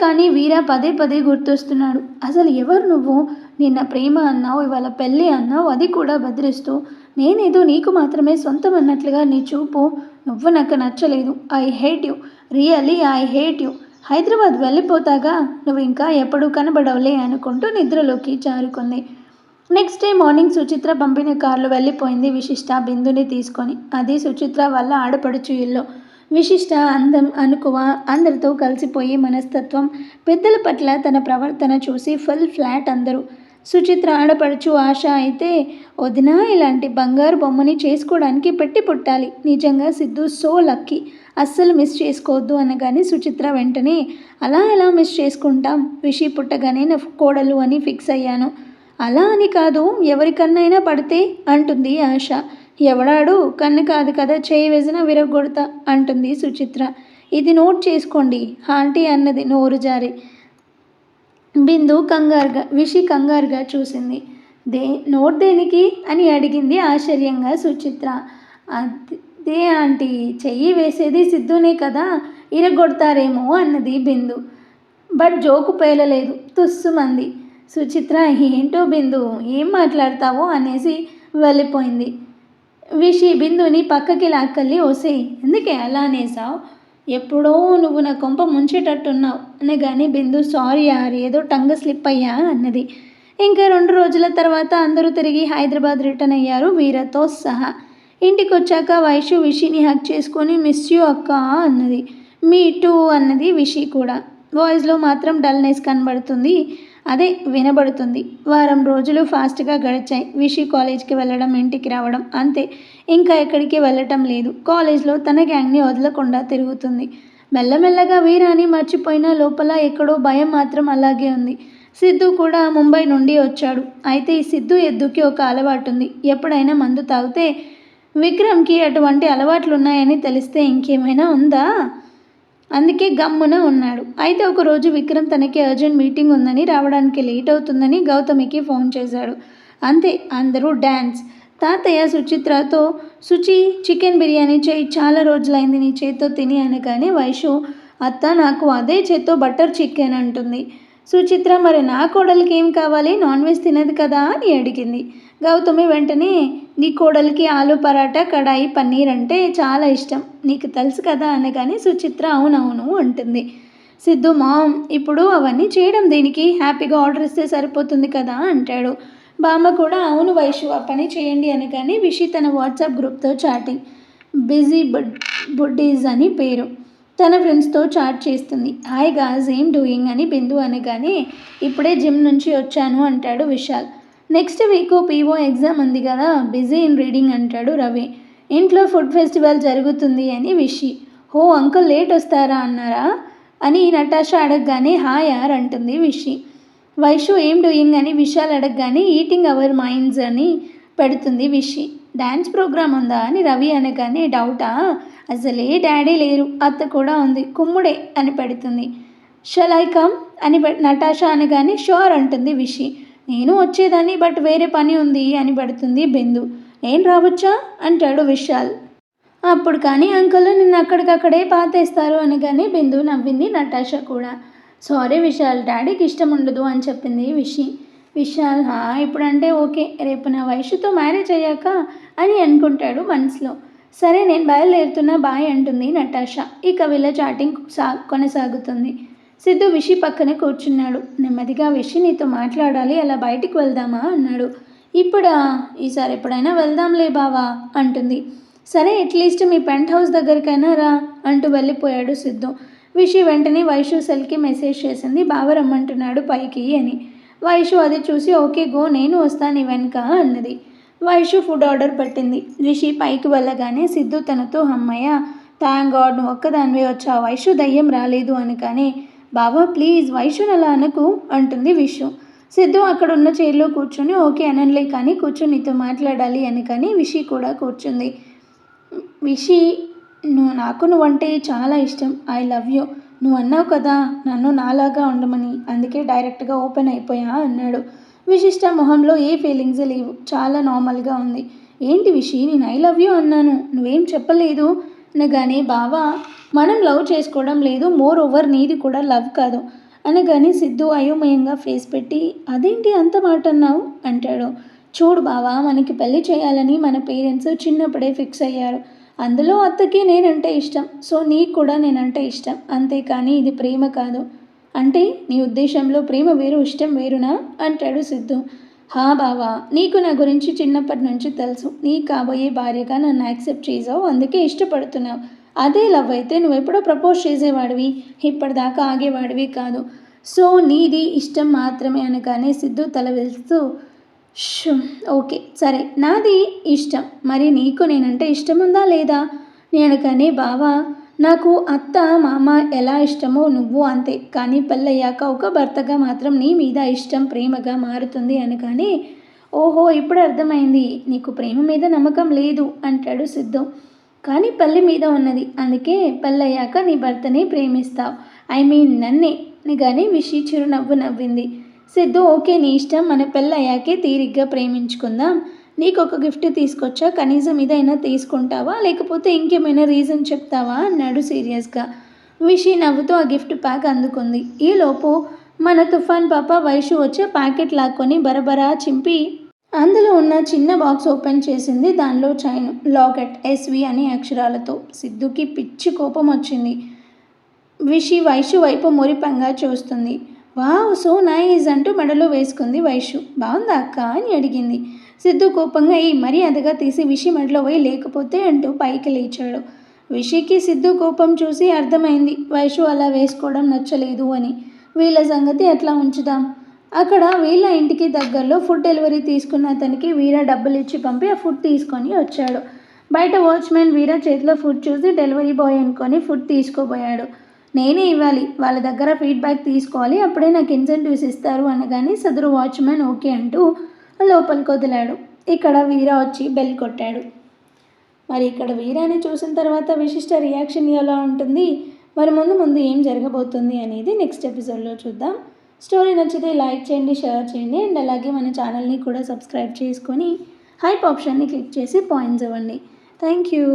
Speaker 1: కానీ వీరా పదే పదే గుర్తొస్తున్నాడు. అసలు ఎవరు నువ్వు, నిన్న ప్రేమ అన్నావు, ఇవాళ పెళ్ళి అన్నావు, అది కూడా బెదిరిస్తూ, నేనేదో నీకు మాత్రమే సొంతం అన్నట్లుగా నీ చూపు, నువ్వు నాకు నచ్చలేదు, I hate you, really I hate you, Hyderabad వెళ్ళిపోతాగా, నువ్వు ఇంకా ఎప్పుడూ కనబడవులే అనుకుంటూ నిద్రలోకి జారుకుంది. నెక్స్ట్ డే మార్నింగ్ సుచిత్ర పంపిన కారులో వెళ్ళిపోయింది విశిష్ట బిందుని తీసుకొని. అది సుచిత్ర వల్ల ఆడపడుచు ఇల్లు. విశిష్ట అందం, అనుకువ, అందరితో కలిసిపోయి మనస్తత్వం, పెద్దల పట్ల తన ప్రవర్తన చూసి ఫుల్ ఫ్లాట్ అందరూ. సుచిత్ర ఆడపడుచు ఆశ అయితే, వదినా ఇలాంటి బంగారు బొమ్మని చేసుకోవడానికి పెట్టి పుట్టాలి, నిజంగా సిద్ధు సో లక్కీ, అస్సలు మిస్ చేసుకోవద్దు అనగానే సుచిత్ర వెంటనే, అలా ఎలా మిస్ చేసుకుంటాం, విషి పుట్టగానే నా కోడలు అని ఫిక్స్ అయ్యాను, అలా అని కాదు, ఎవరికన్నైనా పడితే అంటుంది ఆశ. ఎవడాడు, కన్ను కాదు కదా, చేయి వేసినా విరగొడతా అంటుంది సుచిత్ర. ఇది నోట్ చేసుకోండి ఆంటీ అన్నది నోరు జారి. బిందు విషి కంగారుగా చూసింది. నోట్ దేనికి అని అడిగింది ఆశ్చర్యంగా సుచిత్ర. అదే ఆంటీ, చెయ్యి వేసేది సిద్ధునే కదా, ఇరగొడతారేమో అన్నది బిందు. బట్ జోకు పేలలేదు, తుస్సుమంది. సుచిత్ర ఏంటో బిందు, ఏం మాట్లాడతావో అనేసి వెళ్ళిపోయింది. విషి బిందుని పక్కకి లాక్కల్లి, ఓసేయ్ ఎందుకే అలా అనేసావు, ఎప్పుడో నువ్వు నా కొంప ముంచేటట్టున్నావు అనగానే బిందు, సారీ యార్, ఏదో టంగ్ స్లిప్ అయ్యా అన్నది. ఇంకా 2 రోజుల తర్వాత అందరూ తిరిగి హైదరాబాద్ రిటర్న్ అయ్యారు వీరతో సహా. ఇంటికి వచ్చాక వైషు విషిని హక్ చేసుకొని మిస్ యూ అక్క అన్నది. మీ టూ అన్నది విషి కూడా. వాయిస్లో మాత్రం డల్నెస్ కనబడుతుంది, అదే వినబడుతుంది. వారం రోజులు ఫాస్ట్గా గడిచాయి. విషి కాలేజ్కి వెళ్ళడం, ఇంటికి రావడం, అంతే, ఇంకా ఎక్కడికి వెళ్ళటం లేదు. కాలేజ్లో తన గ్యాంగ్ని వదలకుండా తిరుగుతుంది. మెల్లమెల్లగా వీరాని మర్చిపోయినా లోపల ఎక్కడో భయం మాత్రం అలాగే ఉంది. సిద్ధు కూడా ముంబై నుండి వచ్చాడు. అయితే ఈ సిద్ధు ఎద్దుకి ఒక అలవాటు ఉంది, ఎప్పుడైనా మందు తాగితే. విక్రమ్కి అటువంటి అలవాట్లు ఉన్నాయని తెలిస్తే ఇంకేమైనా ఉందా, అందుకే గమ్మున ఉన్నాడు. అయితే ఒకరోజు విక్రమ్ తనకి అర్జెంట్ మీటింగ్ ఉందని, రావడానికి లేట్ అవుతుందని గౌతమికి ఫోన్ చేశాడు. అంతే, అందరూ డ్యాన్స్. తాతయ్య సుచిత్రతో, సుచి చికెన్ బిర్యానీ చేయి, చాలా రోజులైంది నీ చేత్తో తిని అనగానే వైషు, అత్త నాకు అదే చేత్తో బటర్ చికెన్ అంటుంది. సుచిత్ర, మరి నా కోడలికి ఏం కావాలి, నాన్ వెజ్ తినదు కదా అని అడిగింది. గౌతమి వెంటనే, నీ కోడలికి ఆలు పరాటా, కడాయి పన్నీర్ అంటే చాలా ఇష్టం, నీకు తెలుసు కదా అనగానే సుచిత్ర అవునవును అంటుంది. సిద్ధు, మామ్ ఇప్పుడు అవన్నీ చేయడం దేనికి, హ్యాపీగా ఆర్డర్ ఇస్తే సరిపోతుంది కదా అంటాడు. బామ్మ కూడా అవును వైషు, ఆ పని చేయండి అనగానే విషి తన వాట్సాప్ గ్రూప్తో చాటింగ్, బిజీ బుడ్డీస్ అని పేరు, తన ఫ్రెండ్స్తో చాట్ చేస్తుంది. హాయ్ గాయ్స్, ఏం డూయింగ్ అని బిందు అనగానే, ఇప్పుడే జిమ్ నుంచి వచ్చాను అంటాడు Vishal. Next week PO exam ఉంది కదా, బిజీ ఇన్ రీడింగ్ అంటాడు రవి. ఇంట్లో ఫుడ్ ఫెస్టివల్ జరుగుతుంది అని విషి. హో అంకుల్ లేట్ వస్తారా అన్నారా అని నటాషా అడగగానే హాయ్ యార్ అంటుంది విషి. వైషు ఏం డూయింగ్ అని విశాల్ అడగగానే ఈటింగ్ అవర్ మైండ్స్ అని పెడుతుంది విషి. డ్యాన్స్ ప్రోగ్రామ్ ఉందా అని రవి అనగానే డౌటా, అసలే డాడీ లేరు, అత్త కూడా ఉంది, కుమ్ముడే అని పెడుతుంది. షల్ ఐ కమ్ అని నటాషా అనగానే షూర్ అంటుంది విషి. నేను వచ్చేదాన్ని బట్ వేరే పని ఉంది అని పెడుతుంది బిందు. నేను రావచ్చా అంటాడు విశాల్. అప్పుడు కానీ అంకుల్ నిన్ను అక్కడికక్కడే పాతేస్తారు అనగానే బిందు నవ్వింది. నటాషా కూడా సారీ విశాల్, డాడీకి ఇష్టం ఉండదు అని చెప్పింది విషి. విశాల్ ఇప్పుడంటే ఓకే, రేపు నా వయసుతో మ్యారేజ్ అయ్యాక అని అనుకుంటాడు మనసులో. సరే నేను బయలుదేరుతున్నా బాయ్ అంటుంది నటాషా. ఇక వీళ్ళ చాటింగ్ కొనసాగుతుంది. సిద్ధు విషి పక్కనే కూర్చున్నాడు. నెమ్మదిగా విషి నీతో మాట్లాడాలి, అలా బయటికి వెళ్దామా అన్నాడు. ఇప్పుడా, ఈసారి ఎప్పుడైనా వెళ్దాంలే బావా అంటుంది. సరే అట్లీస్ట్ మీ పెంట్ హౌస్ దగ్గరికైనా రా అంటూ వెళ్ళిపోయాడు సిద్ధు. విషి వెంటనే వైషు సెల్కి మెసేజ్ చేసింది, బావ రమ్మంటున్నాడు పైకి అని. వైషు అది చూసి ఓకే గో, నేను వస్తాను వెనుక అన్నది. వైషు ఫుడ్ ఆర్డర్ పెట్టింది. రిషి పైకి వెళ్ళగానే సిద్ధు తనతో అమ్మయ్య థ్యాంక్ గాడ్ నువ్వు ఒక్కదానివే వచ్చా, వైషు దయ్యం రాలేదు అని. కానీ బావా ప్లీజ్ వైషుని అలా అనకు అంటుంది విషు. సిద్ధు అక్కడ ఉన్న చైర్లో కూర్చొని ఓకే అనలే కానీ కూర్చొని నీతో మాట్లాడాలి అని. కానీ విషి కూడా కూర్చుంది. విషి నువ్వంటే చాలా ఇష్టం, ఐ లవ్ యూ. నువ్వు అన్నావు కదా నన్ను నాలాగా ఉండమని, అందుకే డైరెక్ట్గా ఓపెన్ అయిపోయా అన్నాడు. విశిష్ట మొహంలో ఏ ఫీలింగ్స్ లేవు, చాలా నార్మల్గా ఉంది. ఏంటి విషి నేను ఐ లవ్ యూ అన్నాను, నువ్వేం చెప్పలేదు అనగానే బావా మనం లవ్ చేసుకోవడం లేదు, మోర్ ఓవర్ నీది కూడా లవ్ కాదు అనగానే సిద్ధు అయోమయంగా ఫేస్ పెట్టి అదేంటి అంత మాట అన్నావు అంటాడు. చూడు బావా మనకి పెళ్లి చేయాలని మన పేరెంట్స్ చిన్నప్పుడే ఫిక్స్ అయ్యారు. అందులో అత్తకి నేనంటే ఇష్టం, సో నీకు కూడా నేనంటే ఇష్టం, అంతేకాని ఇది ప్రేమ కాదు. అంటే నీ ఉద్దేశంలో ప్రేమ వేరు ఇష్టం వేరునా అంటాడు సిద్ధు. బావా నీకు నా గురించి చిన్నప్పటి నుంచి తెలుసు, నీ కాబోయే భార్యగా నన్ను యాక్సెప్ట్ చేసావు, అందుకే ఇష్టపడుతున్నావు. అదే లవ్ అయితే నువ్వెప్పుడో ప్రపోజ్ చేసేవాడివి, ఇప్పటిదాకా ఆగేవాడివి కాదు. సో నీది ఇష్టం మాత్రమే అనగానే సిద్ధు తల వెలుస్తూ ఓకే సరే నాది ఇష్టం, మరి నీకు నేనంటే ఇష్టం ఉందా లేదా నేను. కానీ బావా నాకు అత్త మామ ఎలా ఇష్టమో నువ్వు అంతే, కానీ పెళ్ళయ్యాక ఒక భర్తగా మాత్రం నీ మీద ఇష్టం ప్రేమగా మారుతుంది అనగానే ఓహో ఇప్పుడు అర్థమైంది, నీకు ప్రేమ మీద నమ్మకం లేదు అంటాడు సిద్ధు. కానీ పెళ్ళి మీద ఉన్నది, అందుకే పెళ్ళయ్యాక నీ భర్తని ప్రేమిస్తావు, ఐ మీన్ నన్నే కానీ విషి చిరునవ్వు నవ్వింది. సిద్ధు ఓకే నీ ఇష్టం, మన పెళ్ళయ్యాకే తీరిగ్గా ప్రేమించుకుందాం. నీకు ఒక గిఫ్ట్ తీసుకొచ్చా, కనీసం ఇదైనా తీసుకుంటావా లేకపోతే ఇంకేమైనా రీజన్ చెప్తావా అన్నాడు సీరియస్గా. విషి నవ్వుతూ ఆ గిఫ్ట్ ప్యాక్ అందుకుంది. ఈలోపు మన తుఫాన్ పాప వైషు వచ్చి ప్యాకెట్ లాక్కొని బరబరా చింపి అందులో ఉన్న చిన్న బాక్స్ ఓపెన్ చేసింది. దానిలో చైన్, లాకెట్, ఎస్వి అనే అక్షరాలతో. సిద్ధుకి పిచ్చి కోపం వచ్చింది. విషి వైషు వైపు మురిపంగా చూస్తుంది. వావ్ సో నైస్ అంటూ మెడలో వేసుకుంది వైషు. బాగుందా అక్క అని అడిగింది. సిద్ధు కోపంగా మర్యాదగా తీసి విషి మెడలో పోయి లేకపోతే అంటూ పైకి లేచాడు. విషికి సిద్ధు కోపం చూసి అర్థమైంది వైషు అలా వేసుకోవడం నచ్చలేదు అని. వీళ్ళ సంగతి ఎట్లా ఉంచుదాం. అక్కడ వీళ్ళ ఇంటికి దగ్గరలో ఫుడ్ డెలివరీ తీసుకున్న అతనికి వీర డబ్బులు ఇచ్చి పంపి ఆ ఫుడ్ తీసుకొని వచ్చాడు. బయట వాచ్మెన్ వీర చేతిలో ఫుడ్ చూసి డెలివరీ బాయ్ అనుకొని ఫుడ్ తీసుకోబోయాడు. నేనే ఇవ్వాలి, వాళ్ళ దగ్గర ఫీడ్బ్యాక్ తీసుకోవాలి, అప్పుడే నాకు ఇన్సెంటివ్స్ ఇస్తారు అనగానే సదరు వాచ్మెన్ ఓకే అంటూ లోపలికి వదిలాడు. ఇక్కడ వీర వచ్చి బెల్ కొట్టాడు. మరి ఇక్కడ వీరాని చూసిన తర్వాత విశిష్ట రియాక్షన్ ఎలా ఉంటుంది, మరి ముందు ఏం జరగబోతుంది అనేది నెక్స్ట్ ఎపిసోడ్లో చూద్దాం. స్టోరీ నచ్చితే లైక్ చేయండి, షేర్ చేయండి అండ్ అలాగే మన ఛానల్ని కూడా సబ్స్క్రైబ్ చేసుకొని హైప్ ఆప్షన్ని క్లిక్ చేసి పాయింట్స్ ఇవ్వండి. Thank you.